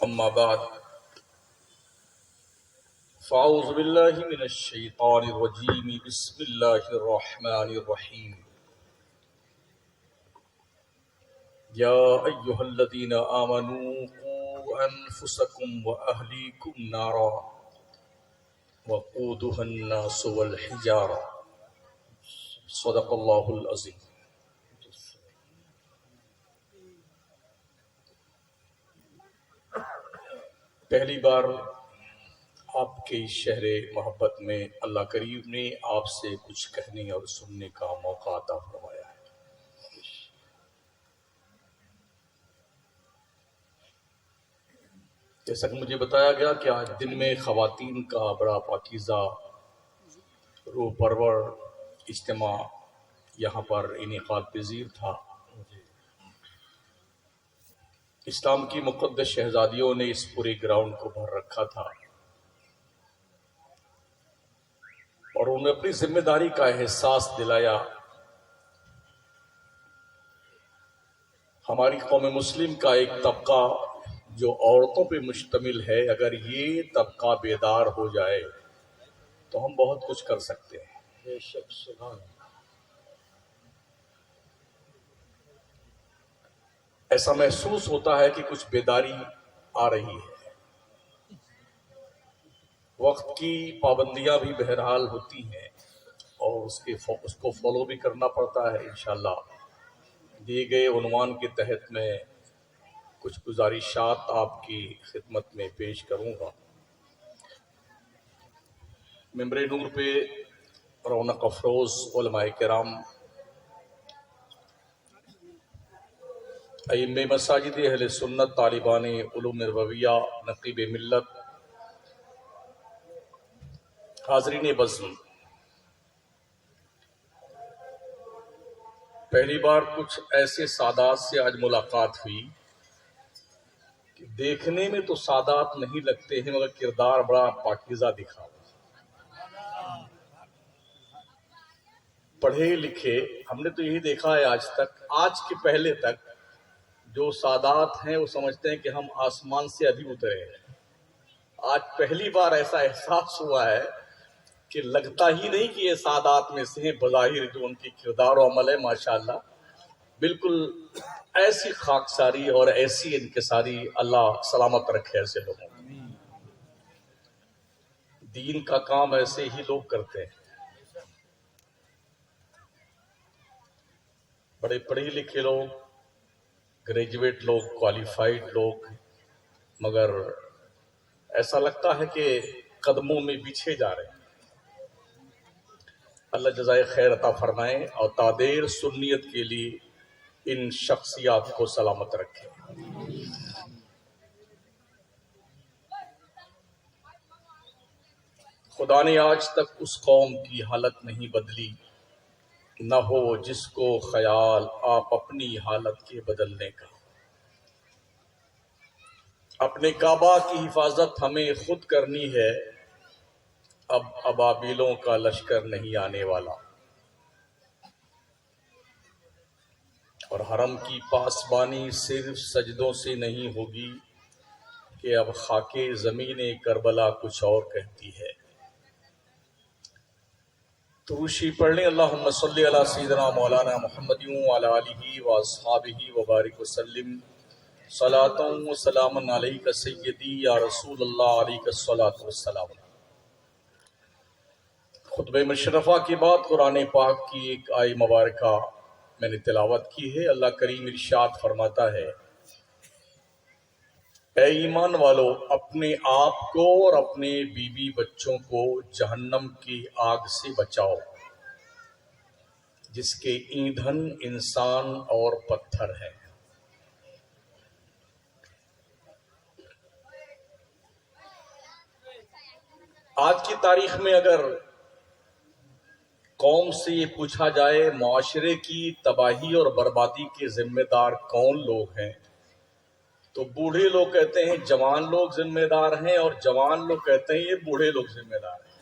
أما بعد فأعوذ بالله من الشيطان الرجيم بسم الله الرحمن الرحيم يا أيها الذين آمنوا قوا أنفسكم وأهليكم نارا وقودها الناس والحجارة صدق الله العظيم۔ پہلی بار آپ کے شہر محبت میں اللہ کریم نے آپ سے کچھ کہنے اور سننے کا موقع عطا فرمایا ہے۔ جیسا کہ مجھے بتایا گیا کہ آج دن میں خواتین کا بڑا پاکیزہ روح پرور اجتماع یہاں پر انعقاد پذیر تھا۔ اسلام کی مقدس شہزادیوں نے اس پورے گراؤنڈ کو بھر رکھا تھا اور انہیں اپنی ذمہ داری کا احساس دلایا۔ ہماری قوم مسلم کا ایک طبقہ جو عورتوں پہ مشتمل ہے، اگر یہ طبقہ بیدار ہو جائے تو ہم بہت کچھ کر سکتے ہیں۔ بے شک، سبحان اللہ۔ ایسا محسوس ہوتا ہے کہ کچھ بیداری آ رہی ہے۔ وقت کی پابندیاں بھی بہرحال ہوتی ہیں اور اس کو فالو بھی کرنا پڑتا ہے۔ انشاءاللہ دیے گئے عنوان کے تحت میں کچھ گزارشات آپ کی خدمت میں پیش کروں گا۔ ممبر نور پہ رونق افروز علماء کرام، ائمہ مساجد اہل سنت، طالبان علوم نبویہ، نقیب ملت، حاضرین بزم، پہلی بار کچھ ایسے سادات سے آج ملاقات ہوئی کہ دیکھنے میں تو سادات نہیں لگتے ہیں مگر کردار بڑا پاکیزہ دکھا۔ پڑھے لکھے ہم نے تو یہی دیکھا ہے آج کے پہلے تک جو سادات ہیں وہ سمجھتے ہیں کہ ہم آسمان سے ابھی اترے ہیں۔ آج پہلی بار ایسا احساس ہوا ہے کہ لگتا ہی نہیں کہ یہ سادات میں سے ہیں، بظاہر جو ان کی کردار و عمل ہے ماشاءاللہ بالکل ایسی خاکساری اور ایسی انکساری، اللہ سلامت رکھے ایسے لوگوں کو۔ دین کا کام ایسے ہی لوگ کرتے ہیں، بڑے پڑھے لکھے لوگ، گریجویٹ لوگ، کوالیفائڈ لوگ، مگر ایسا لگتا ہے کہ قدموں میں بچھے جا رہے ہیں۔ اللہ جزائے خیر عطا فرمائے اور تادیر سنیت کے لیے ان شخصیات کو سلامت رکھے۔ خدا نے آج تک اس قوم کی حالت نہیں بدلی، نہ ہو جس کو خیال آپ اپنی حالت کے بدلنے کا۔ اپنے کعبہ کی حفاظت ہمیں خود کرنی ہے، اب ابابیلوں کا لشکر نہیں آنے والا، اور حرم کی پاسبانی صرف سجدوں سے نہیں ہوگی کہ اب خاک زمین کربلا کچھ اور کہتی ہے۔ توشی پڑھ لیں، اللہم صلی علی سیدنا مولانا محمد وعلی آلہ واصحابہ وبارک وسلم، صلاۃ و سلام علیک سیدی یا رسول اللہ، علیک الصلاۃ والسلام۔ خطبہ مشرفہ کے بعد قرآن پاک کی ایک آیہ مبارکہ میں نے تلاوت کی ہے۔ اللہ کریم ارشاد فرماتا ہے، اے ایمان والو، اپنے آپ کو اور اپنے بیوی بچوں کو جہنم کی آگ سے بچاؤ جس کے ایندھن انسان اور پتھر ہیں۔ آج کی تاریخ میں اگر قوم سے یہ پوچھا جائے معاشرے کی تباہی اور بربادی کے ذمہ دار کون لوگ ہیں، تو بوڑھے لوگ کہتے ہیں جوان لوگ ذمہ دار ہیں، اور جوان لوگ کہتے ہیں یہ بوڑھے لوگ ذمہ دار ہیں۔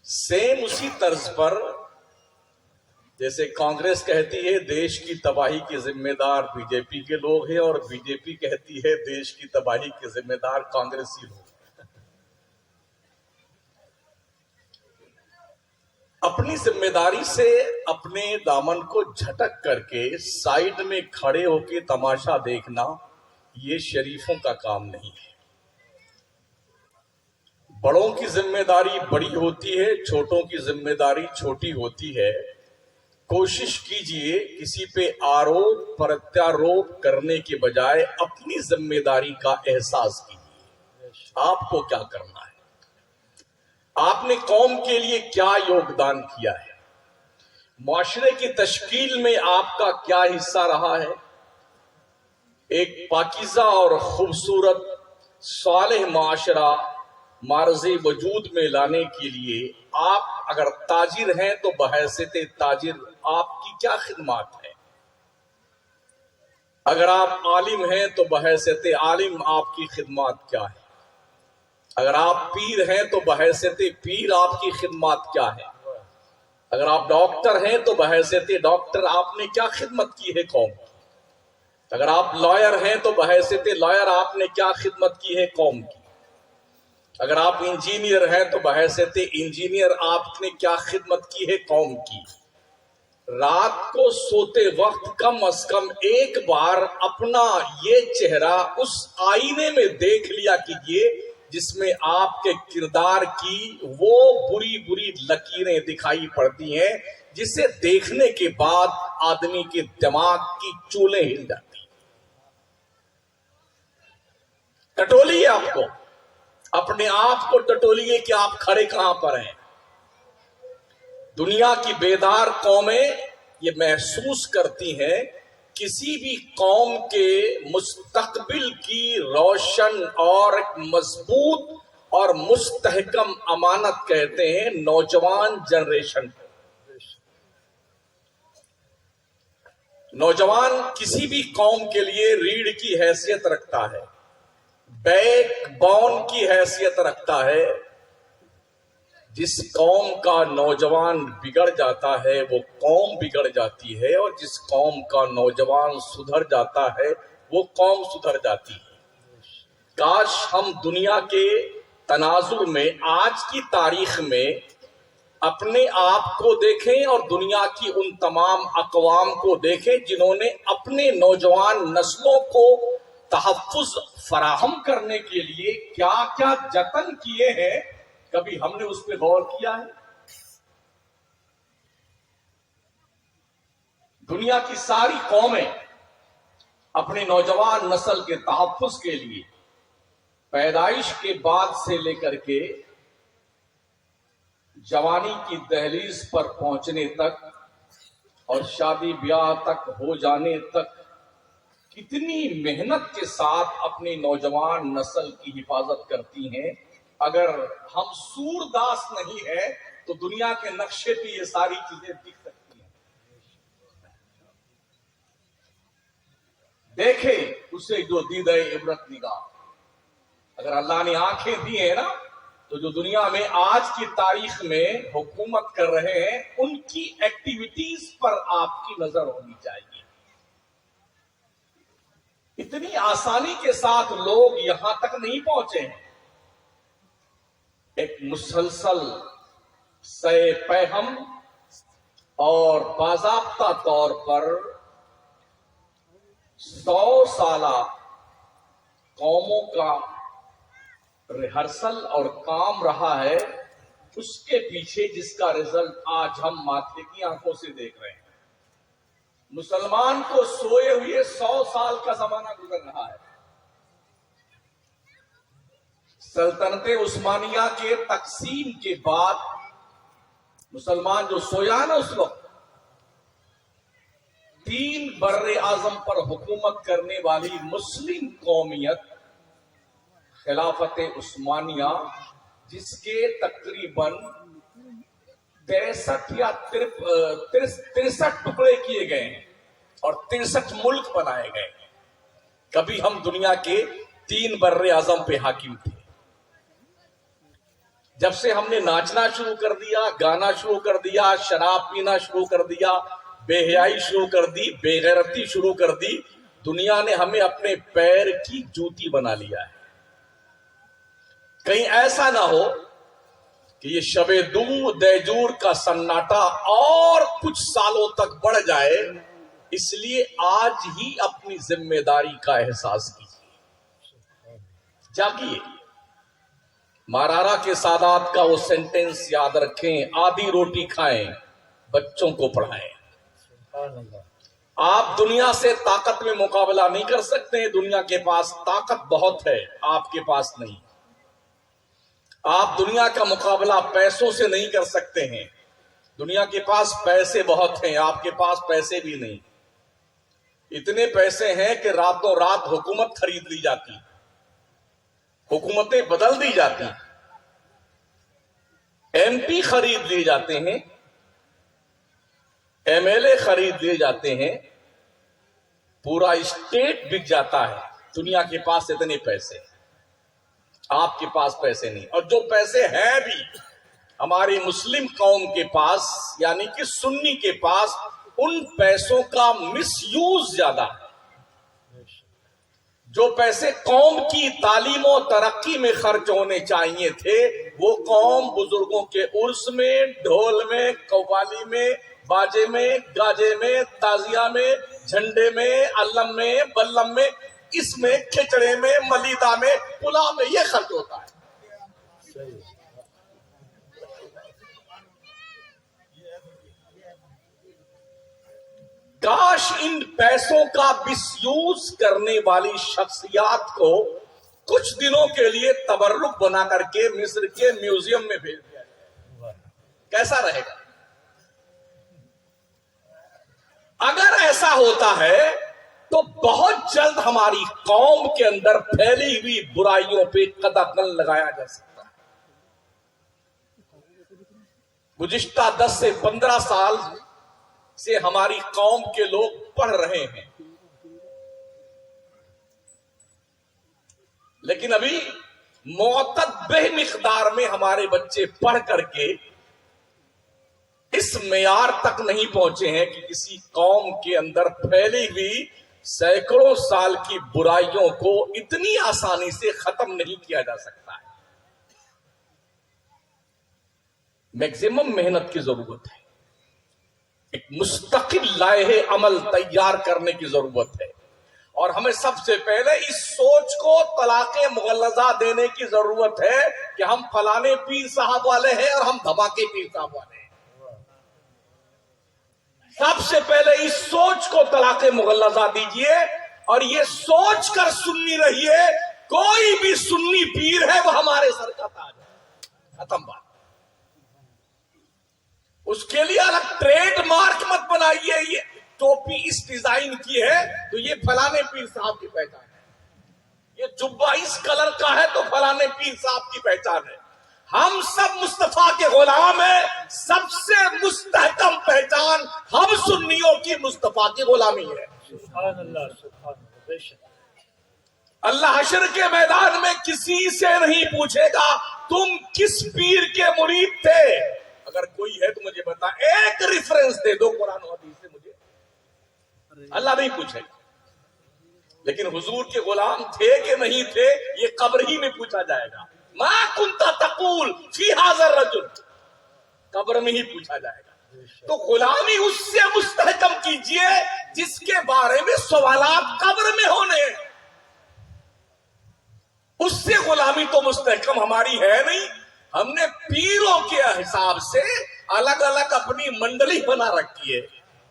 سیم اسی طرز پر جیسے کانگریس کہتی ہے دیش کی تباہی کے ذمہ دار بی جے پی کے لوگ ہیں، اور بی جے پی کہتی ہے دیش کی تباہی کے ذمہ دار کانگریسی لوگ۔ اپنی ذمہ داری سے اپنے دامن کو جھٹک کر کے سائیڈ میں کھڑے ہو کے تماشا دیکھنا یہ شریفوں کا کام نہیں ہے۔ بڑوں کی ذمہ داری بڑی ہوتی ہے، چھوٹوں کی ذمہ داری چھوٹی ہوتی ہے۔ کوشش کیجئے کسی پہ آروپ پرتاروپ کرنے کے بجائے اپنی ذمہ داری کا احساس کیجئے۔ آپ کو کیا کرنا ہے؟ آپ نے قوم کے لیے کیا یوگدان کیا ہے؟ معاشرے کی تشکیل میں آپ کا کیا حصہ رہا ہے؟ ایک پاکیزہ اور خوبصورت صالح معاشرہ معرض وجود میں لانے کے لیے آپ اگر تاجر ہیں تو بحیثیت تاجر آپ کی کیا خدمات ہے؟ اگر آپ عالم ہیں تو بحیثیت عالم آپ کی خدمات کیا ہے؟ اگر آپ پیر ہیں تو بحیثیت پیر آپ کی خدمات کیا ہے؟ اگر آپ ڈاکٹر ہیں تو بحیثیت ڈاکٹر آپ نے کیا خدمت کی ہے قوم کی؟ اگر آپ لائر ہیں تو بحیثیت لائر آپ نے کیا خدمت کی ہے قوم کی؟ اگر آپ انجینئر ہیں تو بحیثیت انجینئر آپ نے کیا خدمت کی ہے قوم کی؟ رات کو سوتے وقت کم از کم ایک بار اپنا یہ چہرہ اس آئینے میں دیکھ لیا کیجئے جس میں آپ کے کردار کی وہ بری بری لکیریں دکھائی پڑتی ہیں جسے دیکھنے کے بعد آدمی کے دماغ کی چولیں ہل جاتی ہیں۔ ٹٹولیے آپ کو، اپنے آپ کو ٹٹولیے کہ آپ کھڑے کہاں پر ہیں۔ دنیا کی بیدار قومیں یہ محسوس کرتی ہیں کسی بھی قوم کے مستقبل کی روشن اور مضبوط اور مستحکم امانت کہتے ہیں نوجوان جنریشن کو۔ نوجوان کسی بھی قوم کے لیے ریڑھ کی حیثیت رکھتا ہے، بیک بون کی حیثیت رکھتا ہے۔ جس قوم کا نوجوان بگڑ جاتا ہے وہ قوم بگڑ جاتی ہے، اور جس قوم کا نوجوان سدھر جاتا ہے وہ قوم سدھر جاتی ہے۔ کاش ہم دنیا کے تناظر میں آج کی تاریخ میں اپنے آپ کو دیکھیں اور دنیا کی ان تمام اقوام کو دیکھیں جنہوں نے اپنے نوجوان نسلوں کو تحفظ فراہم کرنے کے لیے کیا کیا جتن کیے ہیں۔ کبھی ہم نے اس پہ غور کیا ہے؟ دنیا کی ساری قومیں اپنے نوجوان نسل کے تحفظ کے لیے پیدائش کے بعد سے لے کر کے جوانی کی دہلیز پر پہنچنے تک اور شادی بیاہ تک ہو جانے تک کتنی محنت کے ساتھ اپنی نوجوان نسل کی حفاظت کرتی ہیں۔ اگر ہم سورداس نہیں ہے تو دنیا کے نقشے پہ یہ ساری چیزیں دکھ سکتی ہیں۔ دیکھے اسے جو دید عبرت نگاہ، اگر اللہ نے آنکھیں دی ہیں نا تو جو دنیا میں آج کی تاریخ میں حکومت کر رہے ہیں ان کی ایکٹیویٹیز پر آپ کی نظر ہونی چاہیے۔ اتنی آسانی کے ساتھ لوگ یہاں تک نہیں پہنچے ہیں۔ ایک مسلسل سے پہم اور باضابطہ طور پر 100 سالہ قوموں کا ریہرسل اور کام رہا ہے، اس کے پیچھے جس کا رزلٹ آج ہم ماتھے کی آنکھوں سے دیکھ رہے ہیں۔ مسلمان کو سوئے ہوئے 100 سال کا زمانہ گزر رہا ہے۔ سلطنت عثمانیہ کے تقسیم کے بعد مسلمان جو سویا نا اس وقت 3 بر اعظم پر حکومت کرنے والی مسلم قومیت خلافت عثمانیہ، جس کے تقریباً 63 یا 63 ٹکڑے کیے گئے ہیں اور 63 ملک بنائے گئے ہیں۔ کبھی ہم دنیا کے 3 بر اعظم پہ حاکم تھے۔ جب سے ہم نے ناچنا شروع کر دیا، گانا شروع کر دیا، شراب پینا شروع کر دیا، بے حیائی شروع کر دی، بے غیرتی شروع کر دی، دنیا نے ہمیں اپنے پیر کی جوتی بنا لیا ہے۔ کہیں ایسا نہ ہو کہ یہ شب دیجور کا سناٹا اور کچھ سالوں تک بڑھ جائے، اس لیے آج ہی اپنی ذمہ داری کا احساس کیجیے، جاگیے۔ مارارا کے سادات کا وہ سینٹنس یاد رکھیں، آدھی روٹی کھائیں، بچوں کو پڑھائیں۔ آپ دنیا سے طاقت میں مقابلہ نہیں کر سکتے، دنیا کے پاس طاقت بہت ہے، آپ کے پاس نہیں۔ آپ دنیا کا مقابلہ پیسوں سے نہیں کر سکتے ہیں، دنیا کے پاس پیسے بہت ہیں، آپ کے پاس پیسے بھی نہیں۔ اتنے پیسے ہیں کہ راتوں رات حکومت خرید لی جاتی، حکومتیں بدل دی جاتی، ایم پی خرید لیے جاتے ہیں، ایم ایل اے خرید لیے جاتے ہیں، پورا اسٹیٹ بک جاتا ہے۔ دنیا کے پاس اتنے پیسے، آپ کے پاس پیسے نہیں۔ اور جو پیسے ہیں بھی ہماری مسلم قوم کے پاس، یعنی کہ سنی کے پاس، ان پیسوں کا مس یوز زیادہ ہے۔ جو پیسے قوم کی تعلیم و ترقی میں خرچ ہونے چاہیے تھے، وہ قوم بزرگوں کے عرس میں، ڈھول میں، قوالی میں، باجے میں، گاجے میں، تازیہ میں، جھنڈے میں، علم میں، بلم میں، اس میں، کھچڑے میں، ملیدہ میں، پلاؤ میں، یہ خرچ ہوتا ہے۔ کاش ان پیسوں کا مس یوز کرنے والی شخصیات کو کچھ دنوں کے لیے تبرک بنا کر کے مصر کے میوزیم میں بھیج دیا جائے، کیسا رہے گا؟ اگر ایسا ہوتا ہے تو بہت جلد ہماری قوم کے اندر پھیلی ہوئی برائیوں پہ قدغن لگایا جا سکتا ہے۔ گزشتہ 10 سے 15 سال سے ہماری قوم کے لوگ پڑھ رہے ہیں، لیکن ابھی معتدل مقدار میں ہمارے بچے پڑھ کر کے اس معیار تک نہیں پہنچے ہیں کہ کسی قوم کے اندر پھیلی ہوئی سینکڑوں سال کی برائیوں کو اتنی آسانی سے ختم نہیں کیا جا سکتا ہے۔ میکسیمم محنت کی ضرورت ہے، ایک مستقل لائحہ عمل تیار کرنے کی ضرورت ہے، اور ہمیں سب سے پہلے اس سوچ کو طلاق مغلظہ دینے کی ضرورت ہے کہ ہم فلانے پیر صاحب والے ہیں اور ہم دھماکے پیر صاحب والے ہیں۔ سب سے پہلے اس سوچ کو طلاق مغلظہ دیجئے، اور یہ سوچ کر سنی رہیے، کوئی بھی سنی پیر ہے وہ ہمارے سر کا تاج ہے، ختم بات۔ اس کے لیے الگ ٹریڈ مارک مت بنائیے، یہ ٹوپی اس ڈیزائن کی ہے تو یہ فلانے پیر صاحب کی پہچان ہے، یہ جبہ اس کلر کا ہے تو فلانے پیر صاحب کی پہچان ہے۔ ہم سب مصطفیٰ کے غلام ہیں، سب سے مستحکم پہچان ہم سنیوں کی مصطفیٰ کی غلامی ہے۔ سبحان اللہ، سبحان اللہ، بے شک۔ اللہ حشر کے میدان میں کسی سے نہیں پوچھے گا تم کس پیر کے مرید تھے۔ اگر کوئی ہے تو مجھے بتا، ایک ریفرنس دے دو قرآن و حدیث سے مجھے، اللہ نہیں پوچھے گا۔ لیکن حضور کے غلام تھے کہ نہیں تھے، یہ قبر ہی میں پوچھا جائے گا۔ ما کنت تقول فی ھذا الرجل، قبر میں ہی پوچھا جائے گا۔ تو غلامی اس سے مستحکم کیجئے جس کے بارے میں سوالات قبر میں ہونے ہیں، اس سے غلامی تو مستحکم ہماری ہے نہیں۔ ہم نے پیروں کے حساب سے الگ الگ اپنی منڈلی بنا رکھی ہے،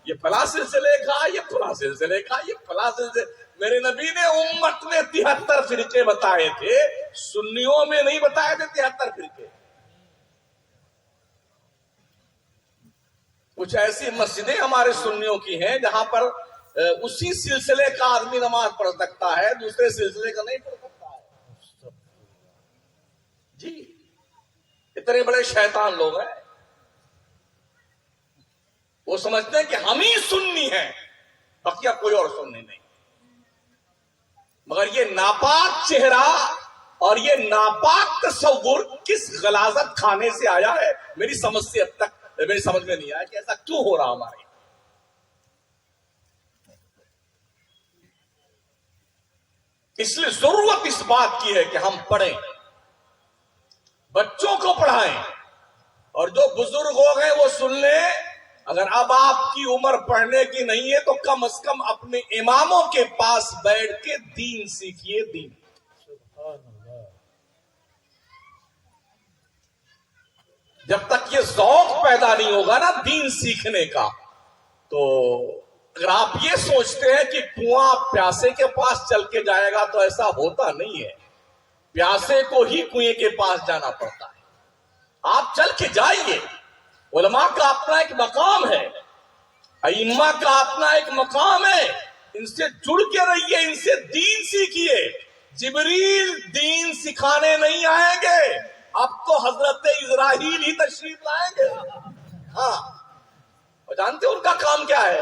یہ فلاں سلسلے کا، یہ فلاں سلسلے کا، یہ فلاں سلسلے۔ میرے نبی نے امت میں 73 فرقے بتائے تھے، سنیوں میں نہیں بتائے تھے 73 فرقے۔ کچھ ایسی مسجدیں ہمارے سنیوں کی ہیں جہاں پر اسی سلسلے کا آدمی نماز پڑھ سکتا ہے، دوسرے سلسلے کا نہیں پڑھ سکتا ہے۔ جی اتنے بڑے شیطان لوگ ہیں، وہ سمجھتے ہیں کہ ہم ہی سنی ہیں، بقیہ کوئی اور سنی نہیں۔ مگر یہ ناپاک چہرہ اور یہ ناپاک تصور کس غلاظت کھانے سے آیا ہے، میری سمجھ سے اب تک میری سمجھ میں نہیں آیا کہ ایسا کیوں ہو رہا ہمارے. اس لیے ضرورت اس بات کی ہے کہ ہم پڑھیں، بچوں کو پڑھائیں، اور جو بزرگ ہو گئے وہ سن لیں. اگر اب آپ کی عمر پڑھنے کی نہیں ہے تو کم از کم اپنے اماموں کے پاس بیٹھ کے دین سیکھیے. دین سبحان اللہ. جب تک یہ ذوق پیدا نہیں ہوگا نا دین سیکھنے کا، تو اگر آپ یہ سوچتے ہیں کہ کنواں پیاسے کے پاس چل کے جائے گا تو ایسا ہوتا نہیں ہے. پیاسے کو ہی کنویں کے پاس جانا پڑتا ہے. آپ چل کے جائیے. علماء کا اپنا ایک مقام ہے، ائمہ کا اپنا ایک مقام ہے. ان سے جڑ کے رہیے، ان سے دین سیکھیے. جبریل دین سکھانے نہیں آئیں گے، اب تو حضرت اسرائیل ہی تشریف لائیں گے. ہاں، اور جانتے ان کا کام کیا ہے؟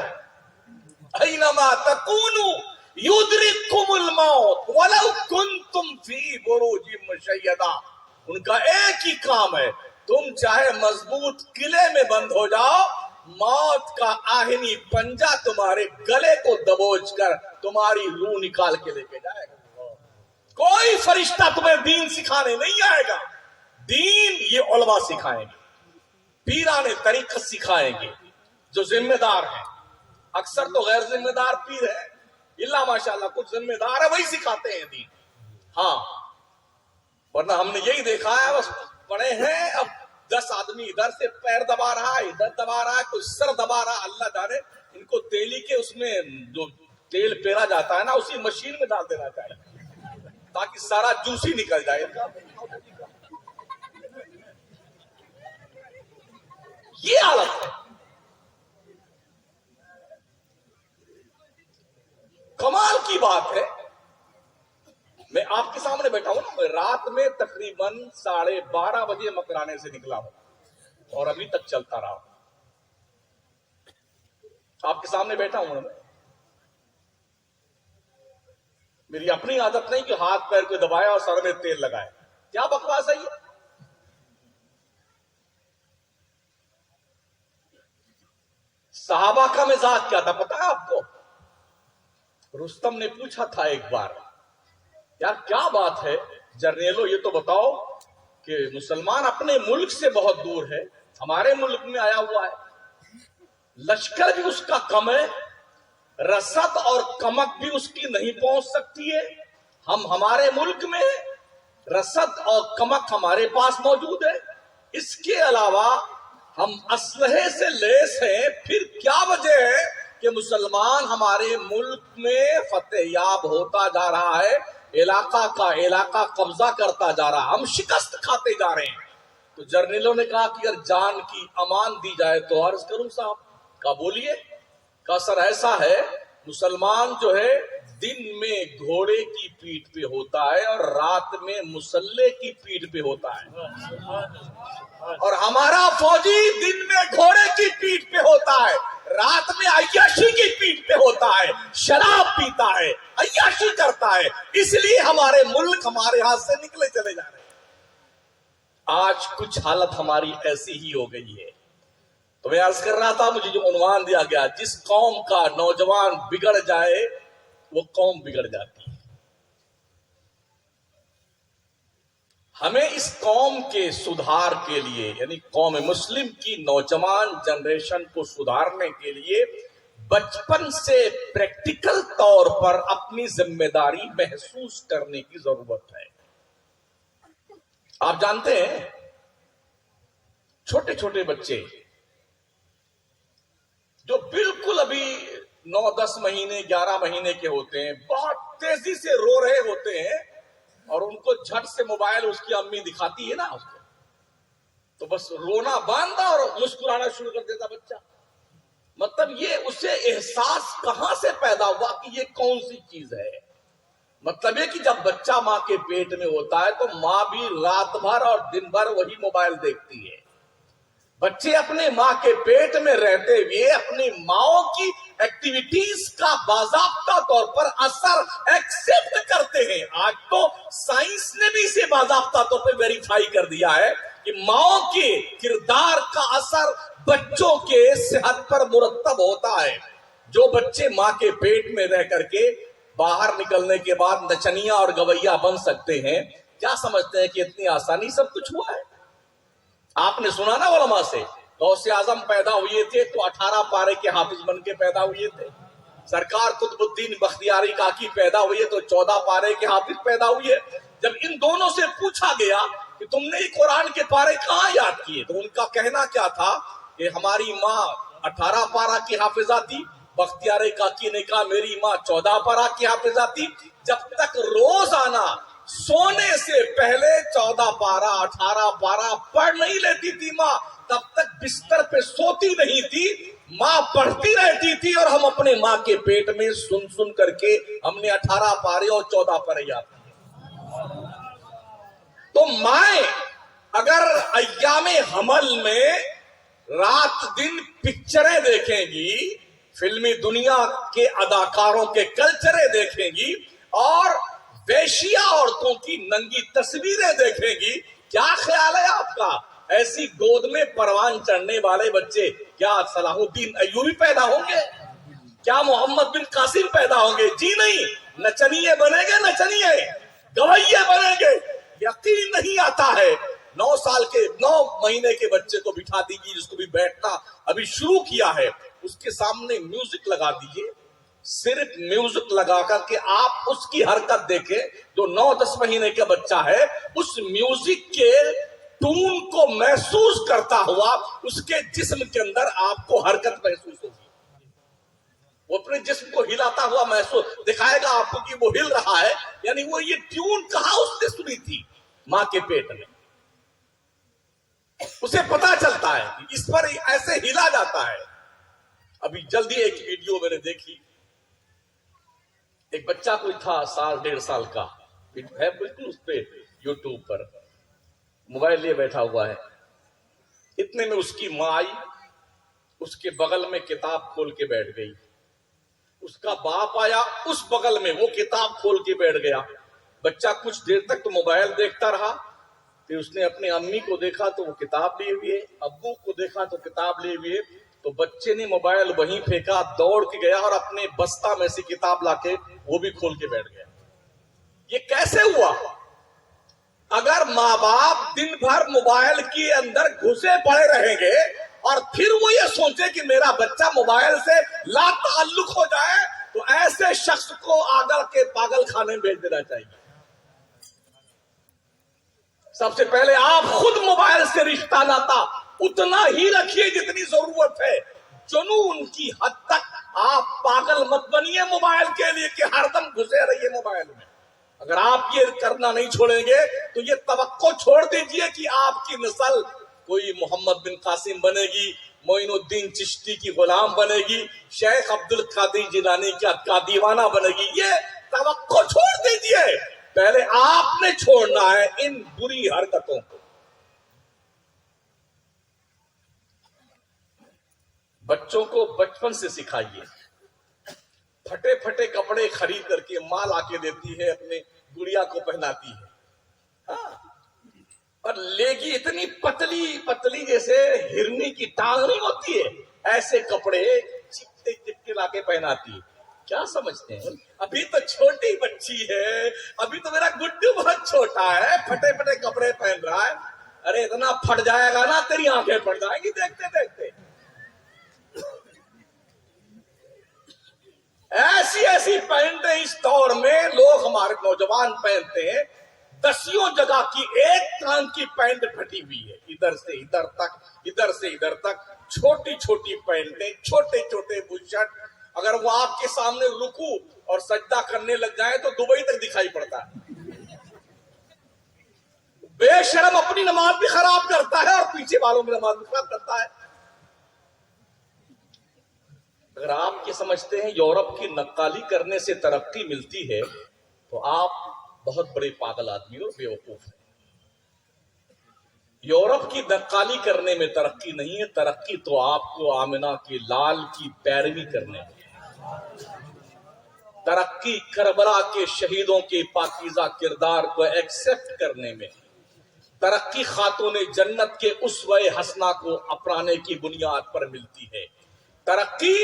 اینما تکونوا یدرککم الموت ولو کنتم فی بروج مشیدہ. ان کا ایک ہی کام ہے، تم چاہے مضبوط قلعے میں بند ہو جاؤ، موت کا آہنی پنجہ تمہارے گلے کو دبوچ کر تمہاری روح نکال کے لے کے جائے گا. کوئی فرشتہ تمہیں دین سکھانے نہیں آئے گا. دین یہ علماء سکھائیں گے، پیران طریقت سکھائیں گے جو ذمہ دار ہیں. اکثر تو غیر ذمہ دار پیر ہے، اللہ ماشاءاللہ کچھ ذمہ دار ہے، وہی سکھاتے ہیں دین. ہاں، ورنہ ہم نے یہی دیکھا ہے، بس پڑے ہیں، اب 10 آدمی ادھر سے پیر دبا رہا ہے، ادھر دبا رہا ہے، کوئی سر دبا رہا. اللہ جانے ان کو تیلی کے اس میں جو تیل پیرا جاتا ہے نا، اسی مشین میں ڈال دینا چاہیے تاکہ سارا جوس ہی نکل جائے. یہ حالت ہے. کمال کی بات ہے، میں آپ کے سامنے بیٹھا ہوں نا، رات میں تقریباً 12:30 بجے مکرانے سے نکلا ہوں اور ابھی تک چلتا رہا ہوں. آپ کے سامنے بیٹھا ہوں میں. میری اپنی عادت نہیں کہ ہاتھ پیر کو دبایا اور سر میں تیل لگائے. کیا بکواس ہے یہ؟ صحابہ کا مزاج کیا تھا پتا ہے آپ کو؟ رستم نے پوچھا تھا ایک بار، یار کیا بات ہے جرنیلو، یہ تو بتاؤ کہ مسلمان اپنے ملک سے بہت دور ہے، ہمارے ملک میں آیا ہوا ہے، لشکر بھی اس کا کم ہے، رسد اور کمک بھی اس کی نہیں پہنچ سکتی ہے. ہم ہمارے ملک میں رسد اور کمک ہمارے پاس موجود ہے، اس کے علاوہ ہم اسلحے سے لیس ہیں. پھر کیا وجہ ہے کہ مسلمان ہمارے ملک میں فتح یاب ہوتا جا رہا ہے، علاقہ کا علاقہ قبضہ کرتا جا رہا، ہم شکست کھاتے جا رہے ہیں؟ تو جرنیلوں نے کہا کہ اگر جان کی امان دی جائے تو عرض کروں صاحب. کہا بولیے. کہا سر ایسا ہے، مسلمان جو ہے دن میں گھوڑے کی پیٹھ پہ ہوتا ہے اور رات میں مسلح کی پیٹھ پہ ہوتا ہے، اور ہمارا فوجی دن میں گھوڑے کی پیٹھ پہ ہوتا ہے، رات میں عیاشی کی پیٹھ پہ ہوتا ہے، شراب پیتا ہے، عیاشی کرتا ہے. اس لیے ہمارے ملک ہمارے ہاتھ سے نکلے چلے جا رہے ہیں. آج کچھ حالت ہماری ایسی ہی ہو گئی ہے. تو میں عرض کر رہا تھا، مجھے جو عنوان دیا گیا، جس قوم کا نوجوان بگڑ جائے وہ قوم بگڑ جاتی ہے. ہمیں اس قوم کے سدھار کے لیے، یعنی قوم مسلم کی نوجوان جنریشن کو سدھارنے کے لیے بچپن سے پریکٹیکل طور پر اپنی ذمہ داری محسوس کرنے کی ضرورت ہے. آپ جانتے ہیں چھوٹے چھوٹے بچے جو بالکل ابھی 9-10 مہینے 11 مہینے کے ہوتے ہیں، بہت تیزی سے رو رہے ہوتے ہیں، اور ان کو جھٹ سے موبائل اس کی امی دکھاتی ہے نا اس کو، تو بس رونا باندھا اور مسکرانا شروع کر دیتا بچہ. مطلب یہ اسے احساس کہاں سے پیدا ہوا کہ یہ کون سی چیز ہے؟ مطلب یہ کہ جب بچہ ماں کے پیٹ میں ہوتا ہے تو ماں بھی رات بھر اور دن بھر وہی موبائل دیکھتی ہے. بچے اپنے ماں کے پیٹ میں رہتے ہوئے اپنی ماں کی ایکٹیویٹیز کا باضابطہ طور پر اثر ایکسپٹ کرتے ہیں. آج تو سائنس نے بھی اسے باضابطہ طور پر ویریفائی کر دیا ہے کہ ماں کے کردار کا اثر بچوں کے صحت پر مرتب ہوتا ہے. جو بچے ماں کے پیٹ میں رہ کر کے باہر نکلنے کے بعد نچنیا اور گویا بن سکتے ہیں، کیا سمجھتے ہیں کہ اتنی آسانی سب کچھ ہوا ہے؟ آپ نے سنا نا علماء سے، غوث اعظم پیدا ہوئے تھے تو 18 پارے کے حافظ بن کے پیدا ہوئے تھے. سرکار قطب الدین بختیاری کاکی پیدا ہوئے تو 14 پارے کے حافظ پیدا ہوئے. جب ان دونوں سے پوچھا گیا کہ تم نے قرآن کے پارے کہاں یاد کیے تو ان کا کہنا کیا تھا کہ ہماری ماں 18 پارہ کی حافظہ تھی. بختیاری کاکی نے کہا میری ماں 14 پارہ کی حافظہ تھی. جب تک روزانہ سونے سے پہلے 14 پارہ 18 پارہ پڑھ نہیں لیتی تھی ماں، تب تک بستر پہ سوتی نہیں تھی. ماں پڑھتی رہتی تھی اور ہم اپنے ماں کے پیٹ میں سن سن کر کے ہم نے 18 پارے اور 14 پارے یاد کیے. تو مائیں اگر ایام حمل میں رات دن پکچریں دیکھیں گی، فلمی دنیا کے اداکاروں کے کلچریں دیکھیں گی اور ویشیا عورتوں کی ننگی تصویریں دیکھیں گی، کیا خیال ہے آپ کا ایسی گود میں پروان چڑھنے والے بچے کیا صلاح الدین ایوبی پیدا ہوں گے؟ کیا محمد بن قاسم پیدا ہوں گے؟ جی نہیں. نچنیے بنیں گے، نچنیے گویے بنیں گے. یقین نہیں آتا ہے 9 مہینے کے بچے کو بٹھا دیجیے جس کو بھی بیٹھنا ابھی شروع کیا ہے، اس کے سامنے میوزک لگا دیجیے. صرف میوزک لگا کر کے آپ اس کی حرکت دیکھیں. جو 9-10 مہینے کا بچہ ہے اس میوزک کے ٹون کو محسوس کرتا ہوا اس کے جسم کے اندر آپ کو حرکت محسوس ہوگی. وہ اپنے جسم کو ہلاتا ہوا محسوس دکھائے گا آپ کو کہ وہ ہل رہا ہے. یعنی وہ یہ ٹیون کہاں اس نے سنی تھی؟ ماں کے پیٹ میں. اسے پتا چلتا ہے کہ اس پر ایسے ہلا جاتا ہے. ابھی جلدی ایک ویڈیو میں نے دیکھی، ایک بچہ کوئی تھا 1.5 سال کا ہے، بالکل اس پہ یوٹیوب پر موبائل لیے بیٹھا ہوا ہے. اتنے میں اس کی ماں آئی، اس کے بغل میں کتاب کھول کے بیٹھ گئی. اس کا باپ آیا، اس بغل میں وہ کتاب کھول کے بیٹھ گیا. بچہ کچھ دیر تک تو موبائل دیکھتا رہا، پھر اس نے اپنے امی کو دیکھا تو وہ کتاب لیے ہوئے، ابو کو دیکھا تو کتاب لیے ہوئے. تو بچے نے موبائل وہیں پھینکا، دوڑ کے گیا اور اپنے بستہ میں سے کتاب لا کے وہ بھی کھول کے بیٹھ گیا. یہ کیسے ہوا؟ اگر ماں باپ دن بھر موبائل کے اندر گھسے پڑے رہیں گے اور پھر وہ یہ سوچے کہ میرا بچہ موبائل سے لا تعلق ہو جائے تو ایسے شخص کو آگر کے پاگل خانے میں بھیج دینا چاہیے. سب سے پہلے آپ خود موبائل سے رشتہ ناتا اتنا ہی رکھیے جتنی ضرورت ہے. جنون کی حد تک آپ پاگل مت بنیے موبائل کے لیے کہ ہر دم گھسے رہیے موبائل میں. اگر آپ یہ کرنا نہیں چھوڑیں گے تو یہ توقع چھوڑ دیجئے کہ آپ کی نسل کوئی محمد بن قاسم بنے گی، معین الدین چشتی کی غلام بنے گی، شیخ عبد القادر جیلانی کا دیوانہ بنے گی. یہ توقع چھوڑ دیجئے. پہلے آپ نے چھوڑنا ہے ان بری حرکتوں کو. بچوں کو بچپن سے سکھائیے. پھٹے پھٹے کپڑے خرید کر کے ماں لا کے دیتی ہے، اپنے گڑیا کو پہناتی ہے، اور لے گی اتنی پتلی پتلی جیسے ہرنی کی ٹانگ نہیں ہوتی ہے، ایسے کپڑے چپتے چپتے لا کے پہناتی ہے. کیا سمجھتے ہیں ابھی تو چھوٹی بچی ہے، ابھی تو میرا گڈو بہت چھوٹا ہے، پھٹے پھٹے کپڑے پہن رہا ہے. ارے اتنا پھٹ جائے گا نا تیری آنکھیں پھٹ جائیں گی دیکھتے دیکھتے. ایسی ایسی پینٹیں اس دور میں لوگ ہمارے نوجوان پہنتے ہیں. 10 جگہ کی ایک کان کی پینٹ پھٹی ہوئی ہے، ادھر سے ادھر تک، ادھر سے ادھر تک. چھوٹی چھوٹی پینٹیں، چھوٹے چھوٹے بشرٹ. اگر وہ آپ کے سامنے رکو اور سجدہ کرنے لگ جائیں تو دبئی تک دکھائی پڑتا ہے. بے شرم اپنی نماز بھی خراب کرتا ہے اور پیچھے والوں کی نماز بھی خراب کرتا ہے. اگر آپ یہ سمجھتے ہیں یورپ کی نقالی کرنے سے ترقی ملتی ہے تو آپ بہت بڑے پاگل آدمی اور بیوقوف ہیں. یورپ کی نقالی کرنے میں ترقی نہیں ہے، ترقی تو آپ کو آمنہ کے لال کی پیروی کرنے میں، ترقی کربلا کے شہیدوں کے پاکیزہ کردار کو ایکسپٹ کرنے میں، ترقی خاتون جنت کے اسوہ حسنہ کو اپنانے کی بنیاد پر ملتی ہے۔ ترقی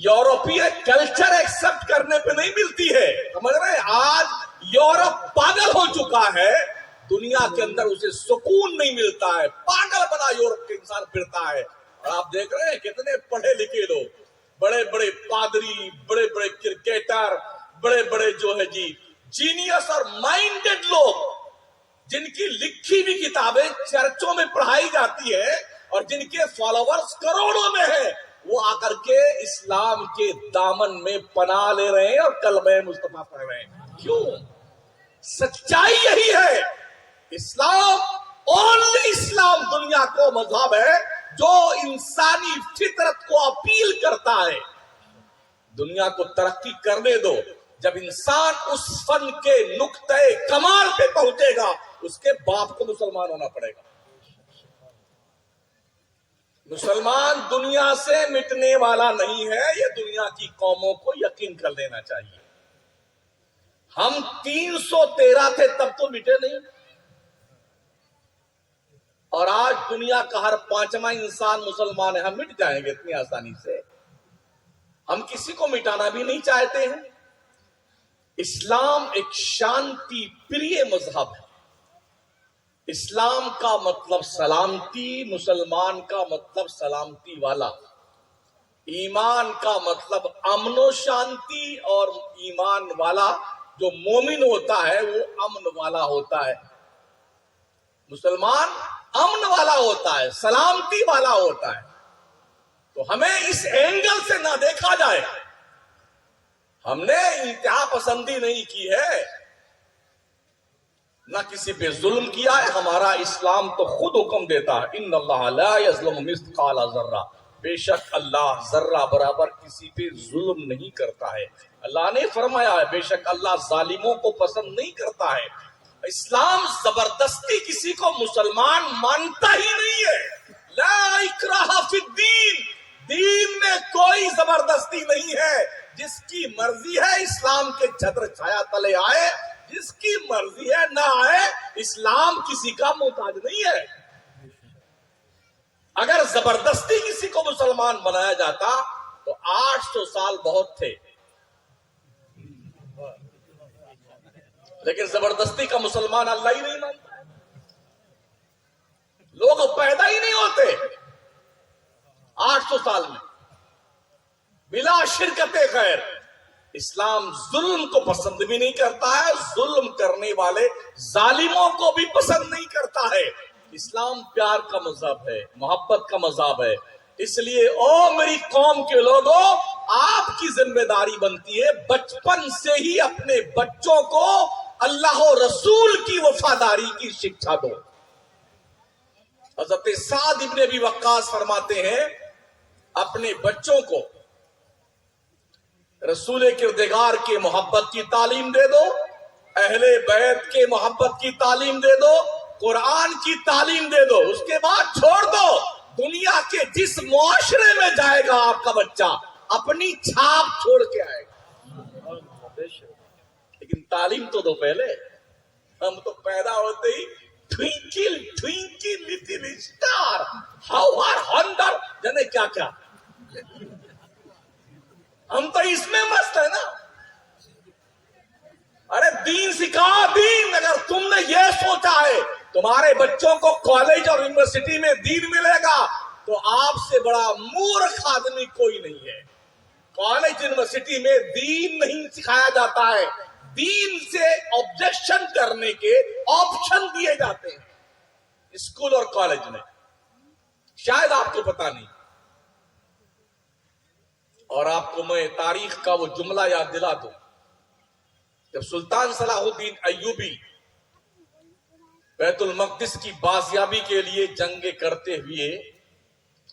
یورپی کلچر ایکسپٹ کرنے پہ نہیں ملتی ہے، سمجھ رہے ہیں؟ آج یورپ پاگل ہو چکا ہے، دنیا کے اندر اسے سکون نہیں ملتا ہے، پاگل بنا یورپ کے انسان پھرتا ہے۔ اور آپ دیکھ رہے ہیں کتنے پڑھے لکھے لوگ، بڑے بڑے پادری، بڑے بڑے کرکٹر، بڑے بڑے جو ہے جینیس اور مائنڈڈ لوگ، جن کی لکھی بھی کتابیں چرچوں میں پڑھائی جاتی ہے اور جن کے فالوورز کروڑوں میں ہیں، وہ آ کر کے اسلام کے دامن میں پناہ لے رہے ہیں اور کلمہ مصطفیٰ پڑھ رہے ہیں۔ کیوں؟ سچائی یہی ہے، اسلام، اونلی اسلام دنیا کو مذہب ہے جو انسانی فطرت کو اپیل کرتا ہے۔ دنیا کو ترقی کرنے دو، جب انسان اس فن کے نقطہ کمال پہ پہنچے گا اس کے باپ کو مسلمان ہونا پڑے گا۔ مسلمان دنیا سے مٹنے والا نہیں ہے، یہ دنیا کی قوموں کو یقین کر لینا چاہیے۔ ہم 313 تھے تب تو مٹے نہیں، اور آج دنیا کا ہر 5واں انسان مسلمان ہے، ہم مٹ جائیں گے اتنی آسانی سے؟ ہم کسی کو مٹانا بھی نہیں چاہتے ہیں۔ اسلام ایک شانتی پریہ مذہب ہے۔ اسلام کا مطلب سلامتی، مسلمان کا مطلب سلامتی والا، ایمان کا مطلب امن و شانتی، اور ایمان والا جو مومن ہوتا ہے وہ امن والا ہوتا ہے۔ مسلمان امن والا ہوتا ہے، سلامتی والا ہوتا ہے۔ تو ہمیں اس اینگل سے نہ دیکھا جائے۔ ہم نے انتہا پسندی نہیں کی ہے، نہ کسی پہ ظلم کیا ہے۔ ہمارا اسلام تو خود حکم دیتا ہے، ان اللہ لا یظلم مثقال ذرہ، بے شک اللہ ذرہ برابر کسی پہ ظلم نہیں کرتا ہے۔ اللہ نے فرمایا ہے بے شک اللہ ظالموں کو پسند نہیں کرتا ہے۔ اسلام زبردستی کسی کو مسلمان مانتا ہی نہیں ہے۔ لا اکراہ فی الدین، دین میں کوئی زبردستی نہیں ہے۔ جس کی مرضی ہے اسلام کے چھتر چھایا تلے آئے، جس کی مرضی ہے نہ آئے۔ اسلام کسی کا محتاج نہیں ہے۔ اگر زبردستی کسی کو مسلمان بنایا جاتا تو 800 سال بہت تھے، لیکن زبردستی کا مسلمان اللہ ہی نہیں مانتا ہے۔ لوگ پیدا ہی نہیں ہوتے 800 سال میں بلا شرکت خیر۔ اسلام ظلم کو پسند بھی نہیں کرتا ہے، ظلم کرنے والے ظالموں کو بھی پسند نہیں کرتا ہے۔ اسلام پیار کا مذہب ہے، محبت کا مذہب ہے۔ اس لیے او میری قوم کے لوگوں، آپ کی ذمہ داری بنتی ہے بچپن سے ہی اپنے بچوں کو اللہ و رسول کی وفاداری کی شکشا دو۔ حضرت سعد ابن ابی وقاص فرماتے ہیں اپنے بچوں کو رسول کردگار کے محبت کی تعلیم دے دو، اہل بیت کے محبت کی تعلیم دے دو، قرآن کی تعلیم دے دو، اس کے بعد چھوڑ دو۔ دنیا کے جس معاشرے میں جائے گا آپ کا بچہ اپنی چھاپ چھوڑ کے آئے گا، لیکن تعلیم تو دو پہلے۔ ہم تو پیدا ہوتے ہی twinkle twinkle little star how are ہنڈر جانے کیا کیا، ہم تو اس میں مست ہے نا۔ ارے دین سکھا دین۔ اگر تم نے یہ سوچا ہے تمہارے بچوں کو کالج اور یونیورسٹی میں دین ملے گا تو آپ سے بڑا مورخ آدمی کوئی نہیں ہے۔ کالج یونیورسٹی میں دین نہیں سکھایا جاتا ہے، دین سے آبجیکشن کرنے کے آپشن دیے جاتے ہیں اسکول اور کالج میں، شاید آپ کو پتا نہیں۔ اور آپ کو میں تاریخ کا وہ جملہ یاد دلا دوں، جب سلطان صلاح الدین ایوبی بیت المقدس کی بازیابی کے لیے جنگیں کرتے ہوئے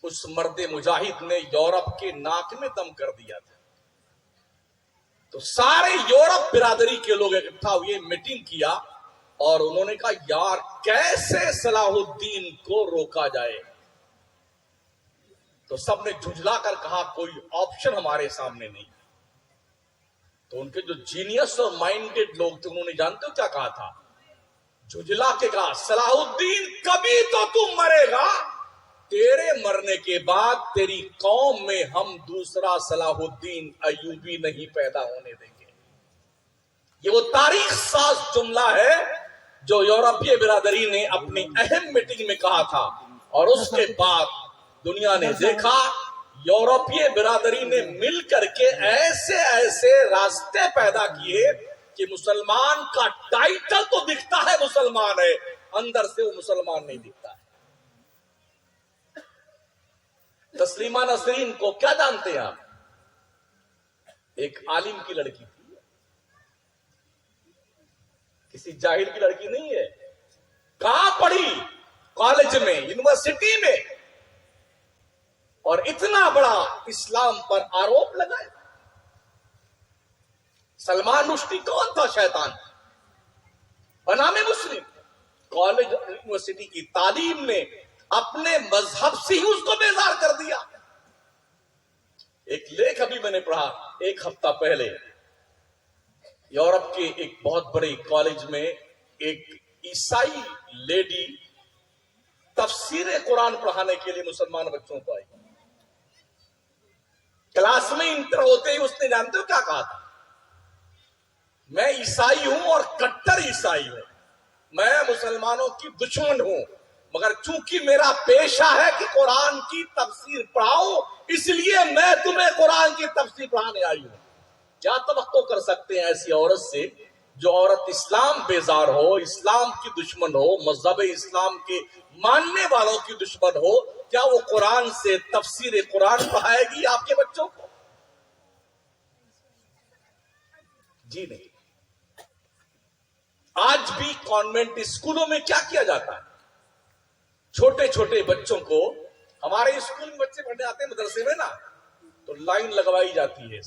اس مرد مجاہد نے یورپ کے ناک میں دم کر دیا تھا، تو سارے یورپ برادری کے لوگ اکٹھا ہوئے، میٹنگ کیا اور انہوں نے کہا یار کیسے صلاح الدین کو روکا جائے. تو سب نے جھنجلا کر کہا کوئی آپشن ہمارے سامنے نہیں. تو ان کے جو جینیس اور مائنڈڈ لوگ تھے انہوں نے جانتے ہو کیا کہا تھا؟ جھنجلا کے کہا صلاح الدین کبھی تو مرے گا، تیرے مرنے کے بعد تیری قوم میں ہم دوسرا صلاح الدین ایوبی نہیں پیدا ہونے دیں گے. یہ وہ تاریخ ساز جملہ ہے جو یورپی برادری نے اپنی اہم میٹنگ میں کہا تھا، اور اس کے بعد دنیا نے دیکھا یورپی برادری نے مل کر کے ایسے ایسے راستے پیدا کیے کہ مسلمان کا ٹائٹل تو دکھتا ہے مسلمان ہے، اندر سے وہ مسلمان نہیں دکھتا ہے. تسلیمہ نسرین کو کیا جانتے ہیں آپ؟ ایک عالم کی لڑکی تھی، کسی جاہل کی لڑکی نہیں ہے. کہاں پڑھی؟ کالج میں، یونیورسٹی میں، اور اتنا بڑا اسلام پر آروپ لگائے. سلمان رشدی کون تھا؟ شیطان بنام مسلم. کالج یونیورسٹی کی تعلیم نے اپنے مذہب سے ہی اس کو بیزار کر دیا. ایک لیکھ ابھی میں نے پڑھا ایک ہفتہ پہلے، یورپ کے ایک بہت بڑے کالج میں ایک عیسائی لیڈی تفسیر قرآن پڑھانے کے لیے مسلمان بچوں کو آئی. کلاس میں انٹر ہوتے ہی اس نے جانتے ہو کیا کہا تھا؟ میں عیسائی ہوں اور کٹر عیسائی ہوں، میں مسلمانوں کی دشمن ہوں، مگر چونکہ میرا پیشہ ہے کہ قرآن کی تفسیر پڑھاؤں، اس لیے میں تمہیں قرآن کی تفسیر پڑھانے آئی ہوں. کیا توقع کر سکتے ہیں ایسی عورت سے جو عورت اسلام بیزار ہو، اسلام کی دشمن ہو، مذہب اسلام کے ماننے والوں کی دشمن ہو، کیا وہ قرآن سے تفسیر قرآن پڑھائے گی آپ کے بچوں کو؟ جی نہیں. آج بھی کانوینٹ اسکولوں میں کیا کیا جاتا ہے؟ چھوٹے چھوٹے بچوں کو، ہمارے اسکول میں بچے پڑھنے آتے ہیں مدرسے میں نا، تو لائن لگوائی جاتی ہے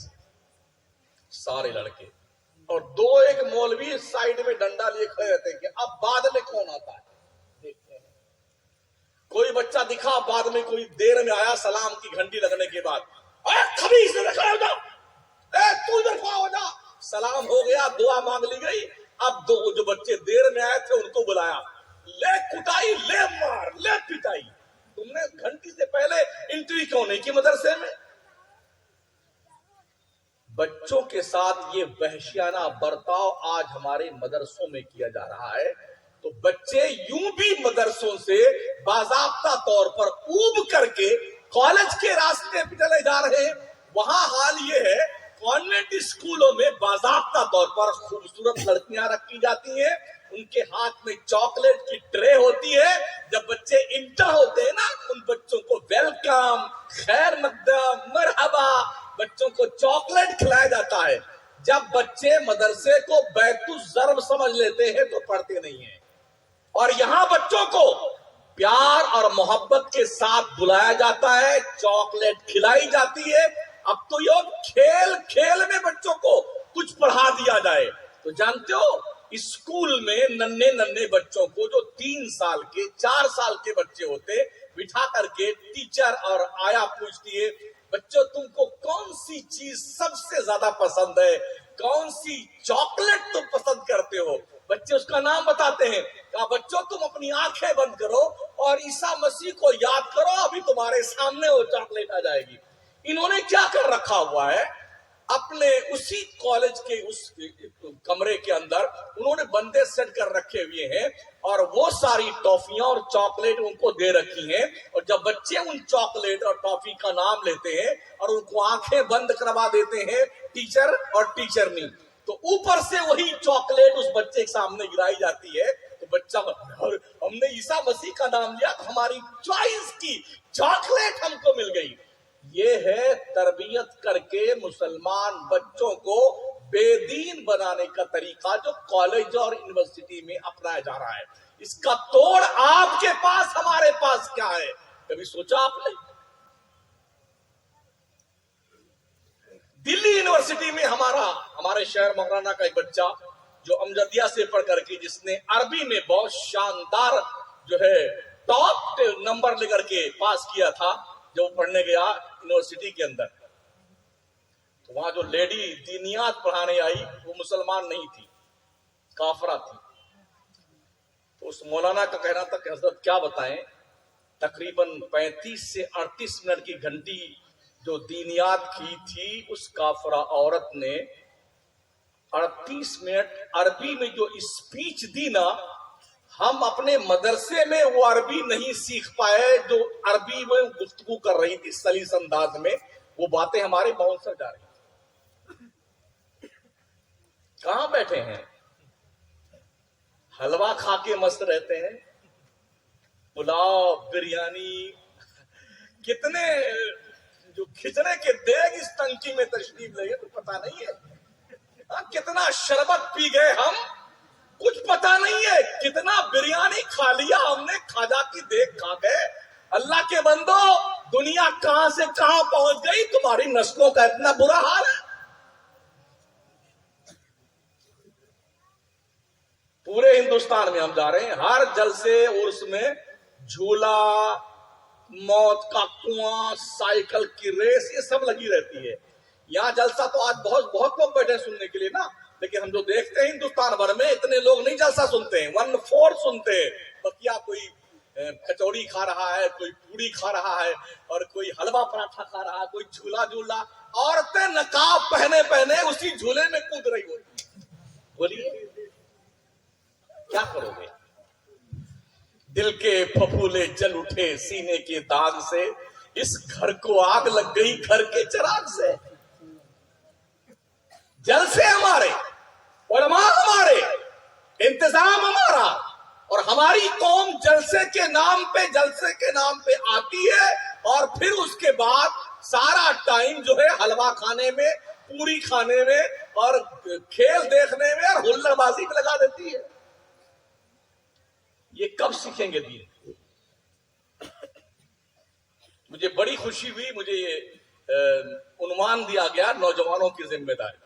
سارے لڑکے، اور دو ایک مولوی سائیڈ میں ڈنڈا لیے کھڑے رہتے ہیں کہ اب بعد میں کون آتا ہے دیکھتے ہیں. کوئی بچہ دکھا بعد میں، کوئی دیر میں آیا سلام کی گھنٹی لگنے کے بعد، اے خبیث کھڑے ہو جا، اے تو ادھر کھڑا ہو جا. سلام ہو گیا، دعا مانگ لی گئی. اب دو جو بچے دیر میں آئے تھے ان کو بلایا، لے کٹائی، لے مار، لے پٹائی. تم نے گھنٹی سے پہلے انٹری کیوں نہیں کی مدرسے میں؟ بچوں کے ساتھ یہ وحشیانہ برتاؤ آج ہمارے مدرسوں میں کیا جا رہا ہے. تو بچے یوں بھی مدرسوں سے باضابطہ طور پر اوب کر کے کالج کے راستے پہ چلے جا رہے ہیں. وہاں حال یہ ہے کانوینٹ اسکولوں میں باضابطہ طور پر خوبصورت لڑکیاں رکھی جاتی ہیں، ان کے ہاتھ میں چاکلیٹ کی ٹرے ہوتی ہے. جب بچے انٹر ہوتے ہیں نا، ان بچوں کو ویلکم، خیر مقدم، مرحبا، بچوں کو چاکلیٹ کھلایا جاتا ہے. جب بچے مدرسے کو بیت الضرب سمجھ لیتے ہیں تو پڑھتے نہیں ہیں. اور یہاں بچوں کو پیار اور محبت کے ساتھ بلایا جاتا ہے، چاکلیٹ کھلائی جاتی ہے. اب تو یہ کھیل کھیل میں بچوں کو کچھ پڑھا دیا جائے. تو جانتے ہو اسکول میں ننھے ننھے بچوں کو، جو 3 سال کے 4 سال کے بچے ہوتے، بٹھا کر کے ٹیچر اور آیا پوچھتی ہے بچوں تم کو کون سی چیز سب سے زیادہ پسند ہے، کون سی چاکلیٹ تم پسند کرتے ہو؟ بچے اس کا نام بتاتے ہیں. کہا بچوں تم اپنی آنکھیں بند کرو اور عیسیٰ مسیح کو یاد کرو، ابھی تمہارے سامنے وہ چاکلیٹ آ جائے گی. انہوں نے کیا کر رکھا ہوا ہے اپنے اسی کالج کے اس کمرے کے اندر، انہوں نے بندے سیٹ کر رکھے ہوئے ہیں اور وہ ساری ٹافیاں اور چاکلیٹ ان کو دے رکھی ہیں. اور جب بچے ان چاکلیٹ اور ٹافی کا نام لیتے ہیں اور ان کو آنکھیں بند کروا دیتے ہیں ٹیچر اور ٹیچرنی، تو اوپر سے وہی چاکلیٹ اس بچے کے سامنے گرائی جاتی ہے. تو بچہ ہم نے عیسیٰ مسیح کا نام لیا تو ہماری چوائس کی چاکلیٹ ہم کو مل گئی. یہ ہے تربیت کر کے مسلمان بچوں کو بے دین بنانے کا طریقہ جو کالج اور یونیورسٹی میں اپنایا جا رہا ہے. اس کا توڑ آپ کے پاس ہمارے پاس کیا ہے؟ کبھی سوچا آپ نے؟ دلی یونیورسٹی میں ہمارے شہر مغرانہ کا ایک بچہ جو امجدیہ سے پڑھ کر کے جس نے عربی میں بہت شاندار جو ہے ٹاپ نمبر لے کر کے پاس کیا تھا، جو پڑھنے گیا یونیورسٹی کے اندر، تو وہاں جو لیڈی دینیات پڑھانے آئی وہ مسلمان نہیں تھی، کافرہ تھی. تو اس مولانا کا کہنا تھا کہ حضرت کیا بتائیں، تقریباً 35 سے 38 منٹ کی گھنٹی جو دینیات کی تھی، اس کافرہ عورت نے 38 منٹ عربی میں جو اسپیچ دی نا، ہم اپنے مدرسے میں وہ عربی نہیں سیکھ پائے جو عربی میں گفتگو کر رہی تھی سلیس انداز میں. وہ باتیں ہمارے باؤنسر جا رہی تھی. کہاں بیٹھے ہیں؟ حلوہ کھا کے مست رہتے ہیں، پلاؤ بریانی، کتنے جو کھچڑے کے دیگ اس ٹنکی میں تشریف لے گئے تو پتا نہیں ہے. کتنا شربت پی گئے ہم، کچھ پتا نہیں ہے. کتنا بریانی کھا لیا ہم نے، کھاجا کی دیگ کھا گئے. اللہ کے بندو، دنیا کہاں سے کہاں پہنچ گئی، تمہاری نسلوں کا اتنا برا حال ہے. پورے ہندوستان میں ہم جا رہے ہیں، ہر جلسے عرس میں جھولا، موت کا کنواں، سائیکل کی ریس، یہ سب لگی رہتی ہے. یہاں جلسہ تو آج بہت لوگ بیٹھے سننے کے لیے نا، لیکن ہم جو دیکھتے ہیں ہندوستان بھر میں اتنے لوگ نہیں جلسہ سنتے ہیں، 1/4 سنتے ہیں. بقیہ کوئی کچوڑی کھا رہا ہے، کوئی پوڑی کھا رہا ہے، اور کوئی حلوہ پراٹھا کھا رہا ہے، کوئی جھولا جھول رہا. عورتیں نقاب پہنے اسی جھولے میں کود رہی ہوتی. بولیے کیا کرو گے؟ دل کے پھپھولے جل اٹھے سینے کے داغ سے، اس گھر کو آگ لگ گئی گھر کے چراغ سے. جلسے ہمارے، علماء ہمارے، انتظام ہمارا، اور ہماری قوم جلسے کے نام پہ آتی ہے، اور پھر اس کے بعد سارا ٹائم جو ہے حلوہ کھانے میں، پوری کھانے میں، اور کھیل دیکھنے میں، اور ہلڑ بازی میں لگا دیتی ہے. یہ کب سیکھیں گے دین؟ مجھے بڑی خوشی ہوئی، مجھے یہ عنوان دیا گیا نوجوانوں کی ذمہ داری.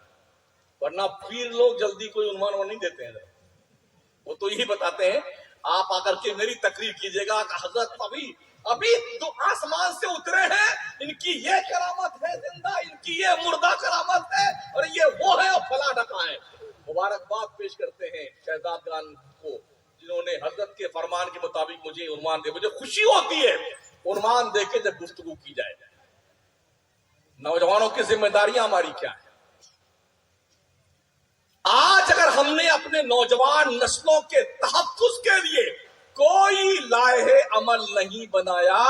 ورنہ پیر لوگ جلدی کوئی عنوان نہیں دیتے ہیں، وہ تو یہی بتاتے ہیں. آپ آ کر کے میری تقریر کیجئے گا کہ حضرت ابھی تو آسمان سے اترے ہیں، ان کی یہ کرامت ہے زندہ، ان کی یہ مردہ کرامت ہے، اور یہ وہ ہے اور فلا ڈکا ہے. مبارکباد پیش کرتے ہیں شہزادگان کو جنہوں نے حضرت کے فرمان کے مطابق مجھے عنوان دے. مجھے خوشی ہوتی ہے عنوان دے کے جب گفتگو کی جائے. نوجوانوں کی ذمہ داریاں ہماری کیا ہیں؟ آج اگر ہم نے اپنے نوجوان نسلوں کے تحفظ کے لیے کوئی لائحہ عمل نہیں بنایا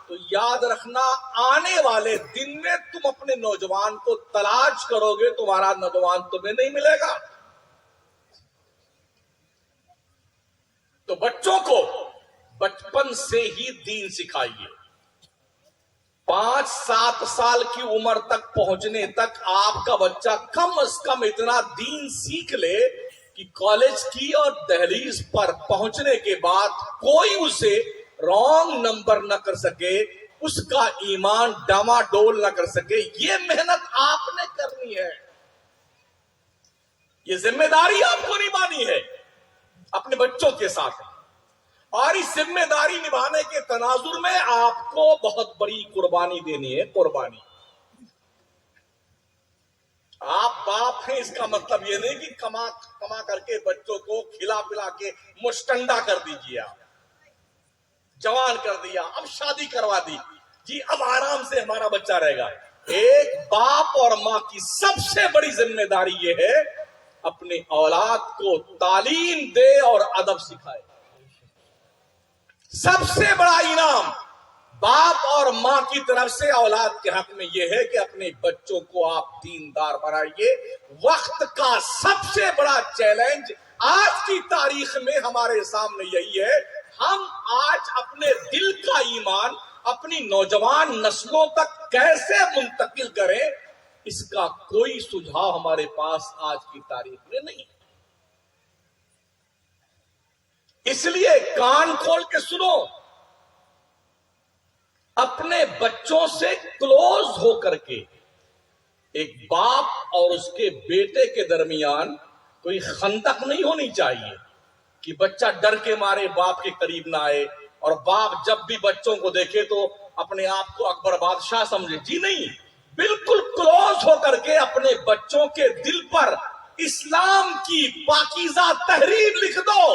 تو یاد رکھنا آنے والے دن میں تم اپنے نوجوان کو تلاش کرو گے، تمہارا نوجوان تمہیں نہیں ملے گا. تو بچوں کو بچپن سے ہی دین سکھائیے. 5-7 سال کی عمر تک پہنچنے تک آپ کا بچہ کم از کم اتنا دین سیکھ لے کہ کالج کی اور دہلیز پر پہنچنے کے بعد کوئی اسے رانگ نمبر نہ کر سکے، اس کا ایمان ڈاماڈول نہ کر سکے. یہ محنت آپ نے کرنی ہے، یہ ذمہ داری آپ کو نبھانی ہے اپنے بچوں کے ساتھ. اور اس ذمہ داری نبھانے کے تناظر میں آپ کو بہت بڑی قربانی دینی ہے. قربانی. آپ باپ ہیں اس کا مطلب یہ نہیں کہ کما کر کے بچوں کو کھلا پلا کے مشٹنڈا کر دیجیے. آپ جوان کر دیا، اب شادی کروا دی، جی اب آرام سے ہمارا بچہ رہے گا. ایک باپ اور ماں کی سب سے بڑی ذمہ داری یہ ہے اپنے اولاد کو تعلیم دے اور ادب سکھائے. سب سے بڑا انعام باپ اور ماں کی طرف سے اولاد کے حق میں یہ ہے کہ اپنے بچوں کو آپ دیندار بنائیے. وقت کا سب سے بڑا چیلنج آج کی تاریخ میں ہمارے سامنے یہی ہے، ہم آج اپنے دل کا ایمان اپنی نوجوان نسلوں تک کیسے منتقل کریں، اس کا کوئی سجھاؤ ہمارے پاس آج کی تاریخ میں نہیں. اس لیے کان کھول کے سنو، اپنے بچوں سے کلوز ہو کر کے ایک باپ اور اس کے بیٹے کے درمیان کوئی خندق نہیں ہونی چاہیے کہ بچہ ڈر کے مارے باپ کے قریب نہ آئے اور باپ جب بھی بچوں کو دیکھے تو اپنے آپ کو اکبر بادشاہ سمجھے. جی نہیں، بالکل کلوز ہو کر کے اپنے بچوں کے دل پر اسلام کی پاکیزہ تحریر لکھ دو،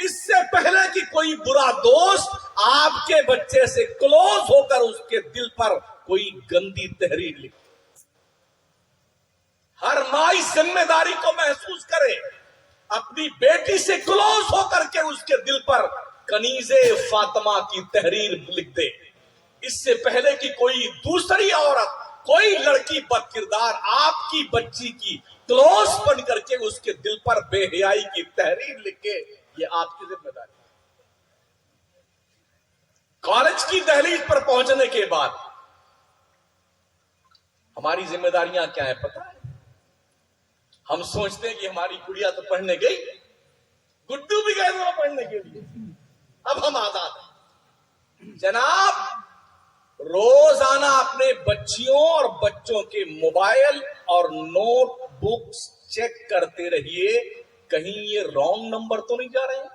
اس سے پہلے کہ کوئی برا دوست آپ کے بچے سے کلوز ہو کر اس کے دل پر کوئی گندی تحریر لکھے. ہر ماں اس ذمہ داری کو محسوس کرے، اپنی بیٹی سے کلوز ہو کر کے اس کے دل پر کنیز فاطمہ کی تحریر لکھ دے، اس سے پہلے کہ کوئی دوسری عورت، کوئی لڑکی بد کردار آپ کی بچی کی کلوز بن کر کے اس کے دل پر بے حیائی کی تحریر لکھے. یہ آپ کی ذمہ داری. کالج کی دہلیز پر پہنچنے کے بعد ہماری ذمہ داریاں کیا ہیں پتہ ہے؟ ہم سوچتے ہیں کہ ہماری گڑیا تو پڑھنے گئی، گڈو بھی گئے وہ پڑھنے کے لیے، اب ہم آزاد ہیں. جناب، روزانہ اپنے بچیوں اور بچوں کے موبائل اور نوٹ بکس چیک کرتے رہیے، کہیں یہ رانگ نمبر تو نہیں جا رہے ہیں.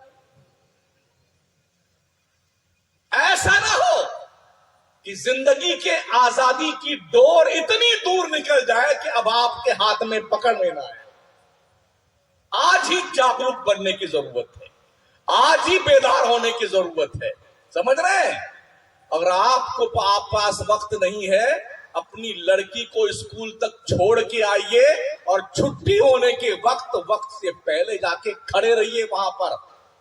ایسا نہ ہو کہ زندگی کے آزادی کی ڈور اتنی دور نکل جائے کہ اب آپ کے ہاتھ میں پکڑ لینا ہے. آج ہی جاگروک بننے کی ضرورت ہے، آج ہی بیدار ہونے کی ضرورت ہے. سمجھ رہے ہیں؟ اگر آپ پاس وقت نہیں ہے، اپنی لڑکی کو اسکول تک چھوڑ کے آئیے اور چھٹی ہونے کے وقت سے پہلے جا کے کھڑے رہیے وہاں پر،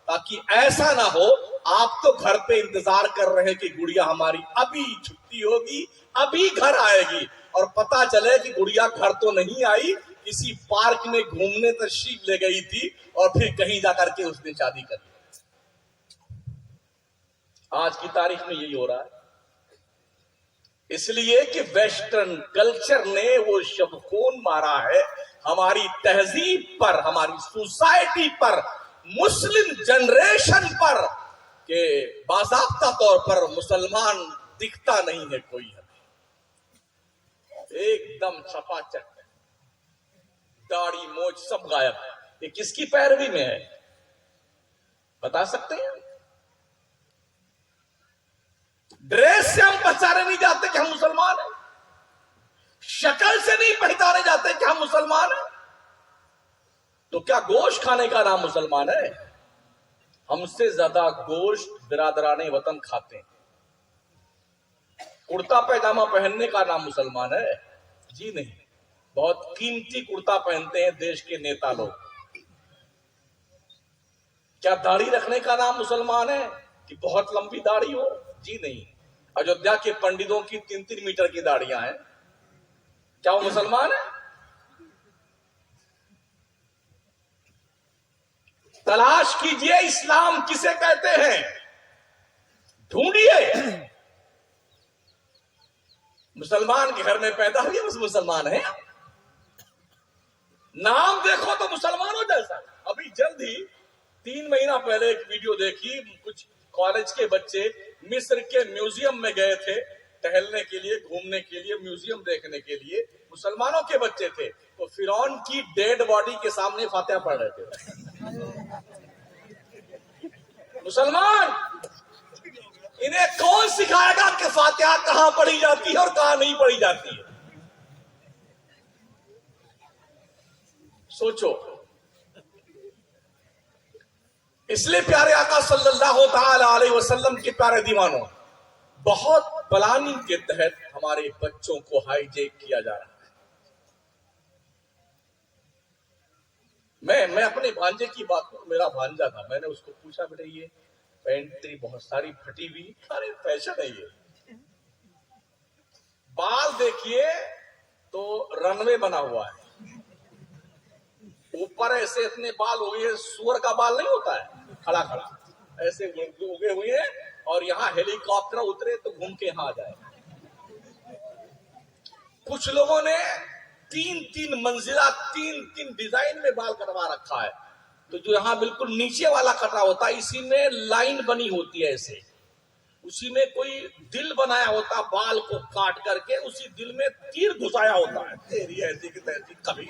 تاکہ ایسا نہ ہو آپ تو گھر پہ انتظار کر رہے کہ گڑیا ہماری ابھی چھٹی ہوگی، ابھی گھر آئے گی، اور پتا چلے کہ گڑیا گھر تو نہیں آئی، کسی پارک میں گھومنے تشریف لے گئی تھی اور پھر کہیں جا کر کے اس نے شادی کر لی. آج کی تاریخ میں یہی ہو رہا ہے. اس لیے کہ ویسٹرن کلچر نے وہ شب خون مارا ہے ہماری تہذیب پر، ہماری سوسائٹی پر، مسلم جنریشن پر، کہ باضابطہ طور پر مسلمان دکھتا نہیں ہے کوئی ہمیں. ایک دم چھپا چٹ، داڑھی موچ سب غائب. یہ کس کی پیروی میں ہے بتا سکتے ہیں؟ ڈریس سے ہم پہچانے نہیں جاتے کہ ہم مسلمان ہیں، شکل سے نہیں پہچانے جاتے کہ ہم مسلمان ہیں. تو کیا گوشت کھانے کا نام مسلمان ہے؟ ہم سے زیادہ گوشت برادران وطن کھاتے ہیں. کرتا پیجامہ پہننے کا نام مسلمان ہے؟ جی نہیں. بہت قیمتی کرتا پہنتے ہیں دیش کے نیتا لوگ. کیا داڑھی رکھنے کا نام مسلمان ہے کہ بہت لمبی داڑھی ہو؟ جی نہیں. ایودھیا کے پنڈتوں کی 3-3 میٹر کی داڑیاں ہیں، کیا وہ مسلمان ہیں؟ تلاش کیجئے اسلام کسے کہتے ہیں، ڈھونڈیے. مسلمان کے گھر میں پیدا ہوئے بس مسلمان ہیں. نام دیکھو تو مسلمانوں جیسا. ابھی جلد ہی 3 مہینہ پہلے ایک ویڈیو دیکھی، کچھ کالج کے بچے مصر کے میوزیم میں گئے تھے ٹہلنے کے لیے، گھومنے کے لیے، میوزیم دیکھنے کے لیے. مسلمانوں کے بچے تھے، تو فرعون کی ڈیڈ باڈی کے سامنے فاتحہ پڑھ رہے تھے. مسلمان، انہیں کون سکھائے گا کہ فاتحہ کہاں پڑھی جاتی ہے اور کہاں نہیں پڑھی جاتی ہے؟ سوچو. اس لیے پیارے آقا صلی اللہ تعالی علیہ وسلم کے پیارے دیوانوں، بہت پلاننگ کے تحت ہمارے بچوں کو ہائی جیک کیا جا رہا ہے. میں اپنے بھانجے کی بات کروں. میرا بھانجا تھا، میں نے اس کو پوچھا بیٹا یہ پینٹ تیری بہت ساری پھٹی ہوئی، ارے فیشن ہے یہ. بال دیکھیے تو رن وے بنا ہوا ہے، اوپر ایسے اتنے بال ہوئے، سور کا بال نہیں ہوتا ہے کھڑا کھڑا، ایسے اگے ہوئے ہیں، اور یہاں ہیلی کاپٹر اترے تو گھوم کے یہاں آ جائے. کچھ لوگوں نے 3 منزلہ 3 ڈیزائن میں بال کٹوا رکھا ہے. تو جو یہاں بالکل نیچے والا کٹا ہوتا ہے اسی میں لائن بنی ہوتی ہے، ایسے اسی میں کوئی دل بنایا ہوتا، بال کو کاٹ کر کے اسی دل میں تیر گھسایا ہوتا ہے. تیری ایسی کی تیسی کبھی.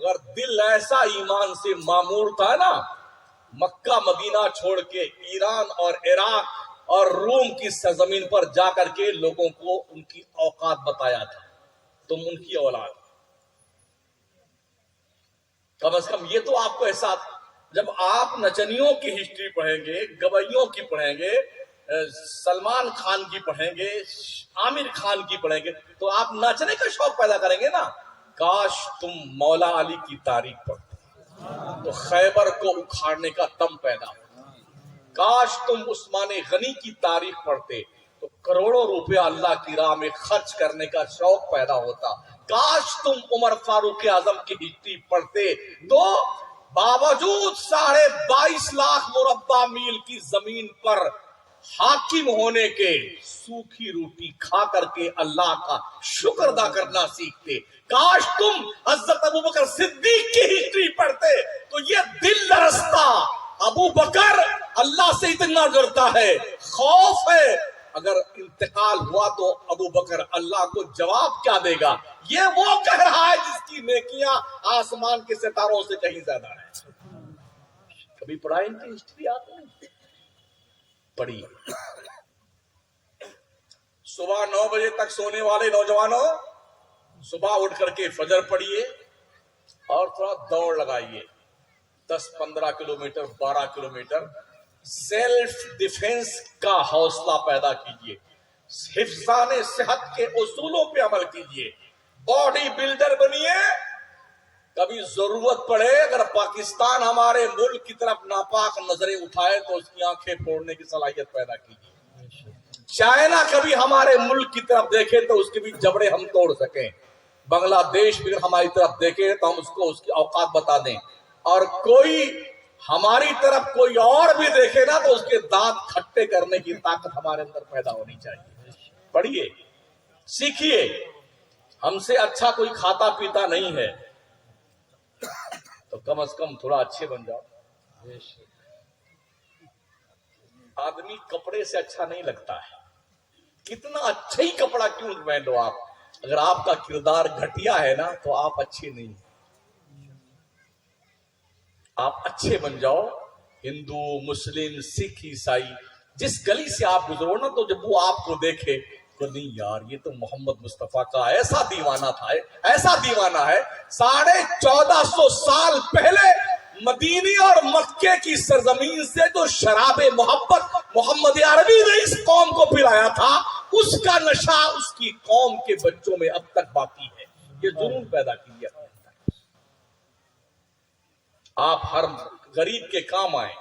اگر دل ایسا ایمان سے معمور تھا نا، مکہ مدینہ چھوڑ کے ایران اور عراق اور روم کی سرزمین پر جا کر کے لوگوں کو ان کی اوقات بتایا تھا. تم ان کی اولاد، کم از کم یہ تو آپ کو احساس. جب آپ نچنیوں کی ہسٹری پڑھیں گے، گویوں کی پڑھیں گے، سلمان خان کی پڑھیں گے، عامر خان کی پڑھیں گے، تو آپ ناچنے کا شوق پیدا کریں گے نا. کاش تم مولا علی کی تاریخ پڑھتے تو خیبر کو اکھاڑنے کا دم پیدا ہوتا. کاش تم عثمان غنی کی تاریخ پڑھتے تو کروڑوں روپیہ اللہ کی راہ میں خرچ کرنے کا شوق پیدا ہوتا. کاش تم عمر فاروق اعظم کی ہسٹری پڑھتے تو باوجود 22.5 لاکھ مربع میل کی زمین پر حاکم ہونے کے سوکھی روٹی کھا کر کے اللہ کا شکر ادا کرنا سیکھتے. کاش تم حضرت ابوبکر صدیق کی ہسٹری پڑھتے تو یہ دل لرزتا. ابو بکر اللہ سے اتنا ڈرتا ہے، خوف ہے اگر انتقال ہوا تو ابو بکر اللہ کو جواب کیا دے گا. یہ وہ کہہ رہا ہے جس کی نیکیاں آسمان کے ستاروں سے کہیں زیادہ ہے. کبھی پڑھا ان کی ہسٹری آپ نے؟ پڑھی. صبح 9 بجے تک سونے والے نوجوانوں، صبح اٹھ کر کے فجر پڑھیے اور تھوڑا دوڑ لگائیے. 10-15 کلومیٹر، 12 کلومیٹر. سیلف ڈیفense کا حوصلہ پیدا کیجیے. حفظان صحت کے اصولوں پہ عمل کیجیے. باڈی بلڈر بنیے. کبھی ضرورت پڑے اگر پاکستان ہمارے ملک کی طرف ناپاک نظریں اٹھائے تو اس کی آنکھیں پھوڑنے کی صلاحیت پیدا کیجیے. چائنا کبھی ہمارے ملک کی طرف دیکھے تو اس کے بھی جبڑے ہم توڑ سکیں. بنگلہ دیش بھی ہماری طرف دیکھے تو ہم اس کو اس کی اوقات بتا دیں. اور کوئی ہماری طرف کوئی اور بھی دیکھے نا تو اس کے دانت کھٹے کرنے کی طاقت ہمارے اندر پیدا ہونی چاہیے. پڑھیے، سیکھیے. ہم سے اچھا کوئی کھاتا پیتا نہیں ہے تو کم از کم تھوڑا اچھے بن جاؤ. آدمی کپڑے سے اچھا نہیں لگتا ہے. کتنا اچھا ہی کپڑا کیوں پہن لو آپ، اگر آپ کا کردار گھٹیا ہے نا تو آپ اچھے نہیں. آپ اچھے بن جاؤ. ہندو، مسلم، سکھ، عیسائی جس گلی سے آپ گزرو نا تو جب وہ آپ کو دیکھے تو نہیں یار یہ تو محمد مصطفیٰ کا ایسا دیوانہ تھا، ایسا دیوانہ ہے. 1450 سال پہلے مدینے اور مکے کی سرزمین سے جو شراب محبت محمد عربی نے اس قوم کو پلایا تھا، اس کا نشہ اس کی قوم کے بچوں میں اب تک باقی ہے. یہ جنون پیدا کیا. آپ ہر غریب کے کام آئیں،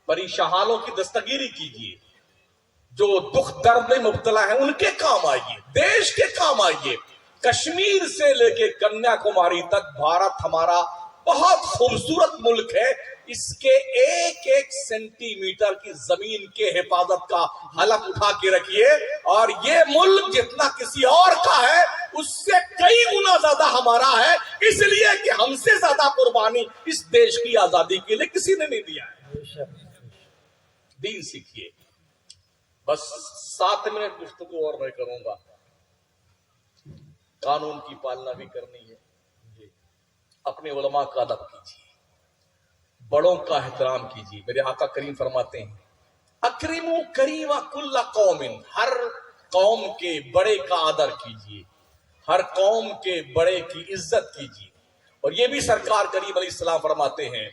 پریشانوں کی دستگیری کیجیے، جو دکھ درد میں مبتلا ہیں ان کے کام آئیے، دیش کے کام آئیے. کشمیر سے لے کے کنیا کماری تک بھارت ہمارا بہت خوبصورت ملک ہے. اس کے ایک ایک سینٹی میٹر کی زمین کے حفاظت کا حلف اٹھا کے رکھیے اور یہ ملک جتنا کسی اور کا ہے اس سے کئی گنا زیادہ ہمارا ہے، اس لیے کہ ہم سے زیادہ قربانی اس دیش کی آزادی کے لیے کسی نے نہیں دیا ہے. دین سیکھیے. بس 7 منٹ گفتگو اور میں کروں گا. قانون کی پالنا بھی کرنی ہے. اپنے علماء کا ادب کیجیے، بڑوں کا احترام کیجیے. میرے آقا کریم فرماتے ہیں اکرموا کریم کل قوم، ہر قوم کے بڑے کا آدر کیجیے، ہر قوم کے بڑے کی عزت کیجیے. اور یہ بھی سرکار کریم علیہ السلام فرماتے ہیں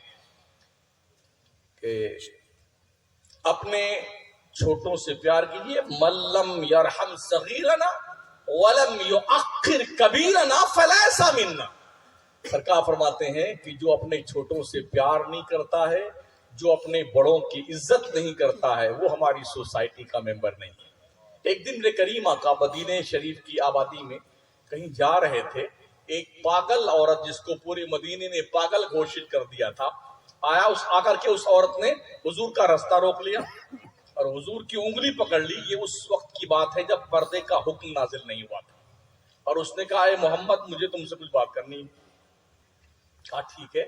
کہ اپنے چھوٹوں سے پیار کیجیے. ملم یرحم صغیرنا ولم یؤخر کبیرنا فلیس منا. سرکار فرماتے ہیں کہ جو اپنے چھوٹوں سے پیار نہیں کرتا ہے، جو اپنے بڑوں کی عزت نہیں کرتا ہے، وہ ہماری سوسائٹی کا ممبر نہیں ہے. ایک دن میرے کریم آقا مدینہ شریف کی آبادی میں کہیں جا رہے تھے. ایک پاگل عورت جس کو پورے مدینے نے پاگل گھوشت کر دیا تھا آیا. آ کر کے اس عورت نے حضور کا راستہ روک لیا اور حضور کی انگلی پکڑ لی. یہ اس وقت کی بات ہے جب پردے کا حکم نازل نہیں ہوا تھا. اور اس نے کہا اے محمد مجھے تم سے کچھ بات کرنی ہے. کہا ٹھیک ہے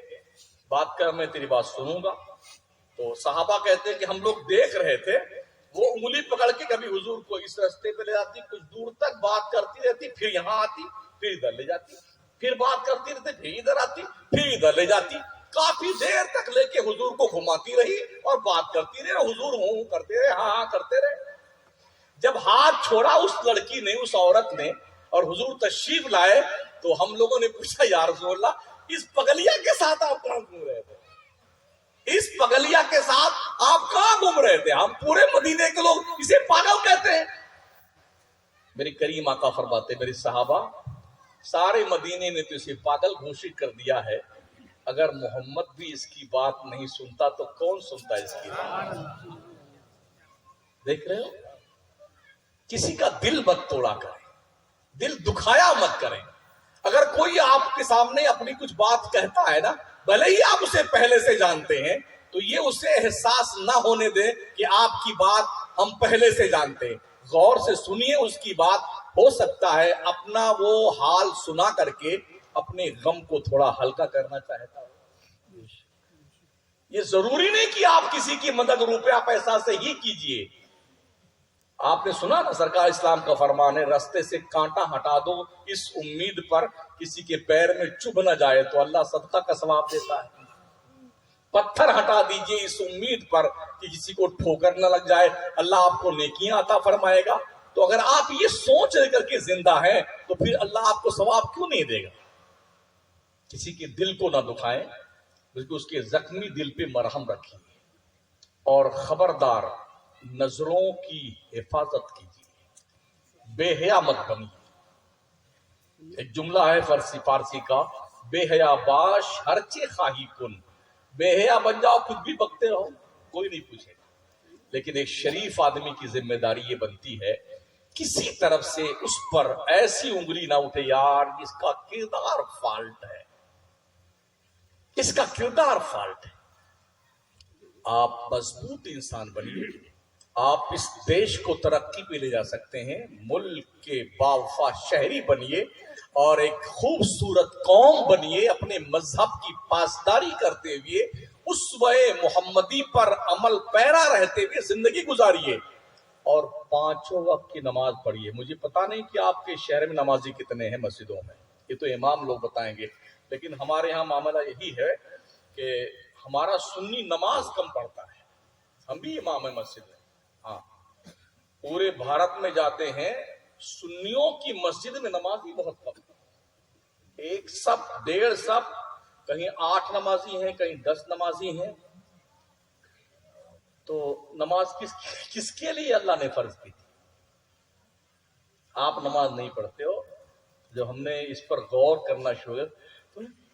بات کر، میں تیری بات سنوں گا. تو صحابہ کہتے ہیں کہ ہم لوگ دیکھ رہے تھے وہ انگلی پکڑ کے کبھی حضور کو اس راستے پہ لے جاتی، کچھ دور تک بات کرتی رہتی، پھر یہاں آتی، پھر ادھر لے جاتی، پھر بات کرتی رہتی، پھر ادھر آتی، پھر ادھر لے جاتی، کافی دیر تک لے کے حضور کو گھماتی رہی اور بات کرتی رہے، حضور ہوں کرتے رہے، ہاں ہاں کرتے رہے۔ جب ہاتھ چھوڑا اس لڑکی نے، اس عورت نے، اور حضور تشریف لائے تو ہم لوگوں نے پوچھا یا رسول اللہ اس پگلیا کے ساتھ آپ کہاں گھوم رہے تھے؟ اس پگلیا کے ساتھ آپ کہاں گھوم رہے تھے؟ ہم پورے مدینے کے لوگ اسے پاگل کہتے ہیں۔ میری کریم آقا فرماتے، میری صحابہ سارے مدینے نے تو اسے پاگل گھوشت کر دیا ہے، اگر محمد بھی اس کی بات نہیں سنتا تو کون سنتا اس کی بات؟ دیکھ رہے ہو، کسی کا دل مت توڑا کریں، دل دکھایا مت کریں۔ اگر کوئی آپ کے سامنے اپنی کچھ بات کہتا ہے نا، بھلے ہی آپ اسے پہلے سے جانتے ہیں، تو یہ اسے احساس نہ ہونے دیں کہ آپ کی بات ہم پہلے سے جانتے ہیں۔ غور سے سنیے اس کی بات، ہو سکتا ہے اپنا وہ حال سنا کر کے اپنے غم کو تھوڑا ہلکا کرنا چاہتا ہو۔ یہ ضروری نہیں کہ آپ کسی کی مدد روپیہ پیسہ سے ہی کیجئے۔ آپ نے سنا نا سرکار اسلام کا فرمان ہے، رستے سے کانٹا ہٹا دو اس امید پر کسی کے پیر میں چبھ نہ جائے تو اللہ صدقہ کا ثواب دیتا ہے۔ پتھر ہٹا دیجئے اس امید پر کہ کسی کو ٹھوکر نہ لگ جائے، اللہ آپ کو نیکیاں عطا فرمائے گا۔ تو اگر آپ یہ سوچ لے کر کے زندہ ہیں تو پھر اللہ آپ کو ثواب کیوں نہیں دے گا؟ کسی کے دل کو نہ دکھائیں، بلکہ اس کے زخمی دل پہ مرہم رکھیے، اور خبردار نظروں کی حفاظت کیجیے، بے حیا مت بنیے۔ ایک جملہ ہے فارسی کا، بے حیا باش ہرچے خواہی کن، بے حیا بن جاؤ خود بھی بکتے رہو، کوئی نہیں پوچھے گا۔ لیکن ایک شریف آدمی کی ذمہ داری یہ بنتی ہے کسی طرف سے اس پر ایسی انگلی نہ اٹھے، یار اس کا کردار فالٹ ہے، اس کا کردار فالٹ ہے۔ آپ مضبوط انسان بنیے، آپ اس دیش کو ترقی پہ لے جا سکتے ہیں، ملک کے باوفا شہری بنیے اور ایک خوبصورت قوم بنیے، اپنے مذہب کی پاسداری کرتے ہوئے اسوہ محمدی پر عمل پیرا رہتے ہوئے زندگی گزاریے، اور 5 وقت کی نماز پڑھیے۔ مجھے پتا نہیں کہ آپ کے شہر میں نمازی کتنے ہیں مسجدوں میں، یہ تو امام لوگ بتائیں گے، لیکن ہمارے ہاں معاملہ یہی ہے کہ ہمارا سنی نماز کم پڑھتا ہے، ہم بھی امام ہیں مسجد میں، ہاں پورے بھارت میں جاتے ہیں سنیوں کی مسجد میں نماز ہی بہت کم، ایک صف 1.5 صف، کہیں 8 نمازی ہیں کہیں 10 نمازی ہیں۔ تو نماز کس کے لیے اللہ نے فرض کی تھی؟ آپ نماز نہیں پڑھتے ہو، جب ہم نے اس پر غور کرنا شروع کیا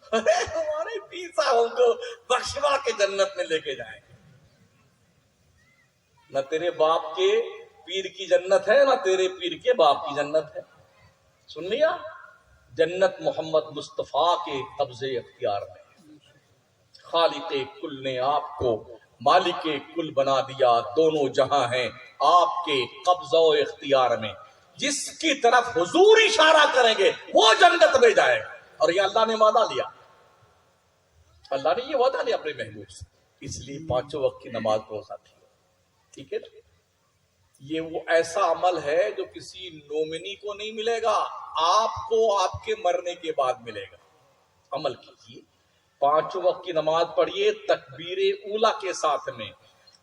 تو ہمارے پیر صاحب ہم کو بخشوا کے جنت میں لے کے جائیں گے۔ نہ تیرے باپ کے پیر کی جنت ہے، نہ تیرے پیر کے باپ کی جنت ہے۔ سن لیا، جنت محمد مصطفیٰ کے قبضے اختیار میں۔ خالق کل نے آپ کو مالک کل بنا دیا، دونوں جہاں ہیں آپ کے قبضہ و اختیار میں۔ جس کی طرف حضور اشارہ کریں گے وہ جنت میں جائے گا، اور یہ اللہ نے وعدہ لیا، اللہ نے یہ وعدہ لیا اپنے محبوب سے۔ اس لیے 5 وقت کی نماز پڑھو ساتھی، ٹھیک ہے نا؟ یہ وہ ایسا عمل ہے جو کسی نومنی کو نہیں ملے گا، آپ کو آپ کے مرنے کے بعد ملے گا۔ عمل کیجیے، 5 وقت کی نماز پڑھیے تکبیر اولیٰ کے ساتھ میں،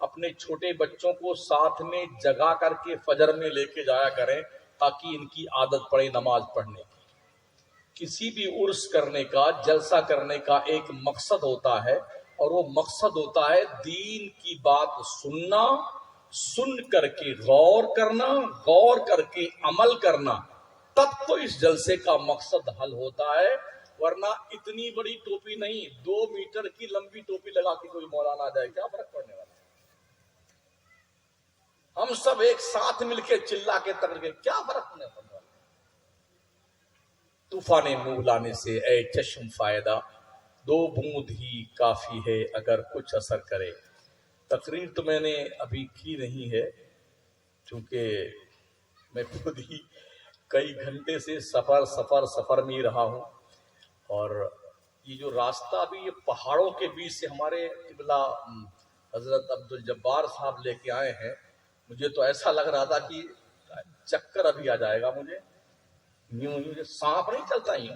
اپنے چھوٹے بچوں کو ساتھ میں جگا کر کے فجر میں لے کے جایا کریں تاکہ ان کی عادت پڑے نماز پڑھنے کی۔ کسی بھی عرس کرنے کا، جلسہ کرنے کا ایک مقصد ہوتا ہے، اور وہ مقصد ہوتا ہے دین کی بات سننا، سن کر کے غور کرنا، غور کر کے عمل کرنا، تب تو اس جلسے کا مقصد حل ہوتا ہے۔ ورنہ اتنی بڑی ٹوپی نہیں، 2 میٹر کی لمبی ٹوپی لگا کے کوئی مولانا آ جائے، کیا فرق پڑنے والا ہے؟ ہم سب ایک ساتھ مل کے چلا کے تکڑے، کیا فرق پڑنے والا ہے؟ طوفان نور لانے سے اے چشم فائدہ، 2 بوند ہی کافی ہے اگر کچھ اثر کرے۔ تقریر تو میں نے ابھی کی نہیں ہے، چونکہ میں خود ہی کئی گھنٹے سے سفر میں ہی رہا ہوں، اور یہ جو راستہ ابھی یہ پہاڑوں کے بیچ سے ہمارے قبلہ حضرت عبدالجبار صاحب لے کے آئے ہیں، مجھے تو ایسا لگ رہا تھا کہ چکر ابھی آ جائے گا مجھے، یوں سانپ نہیں چلتا یوں،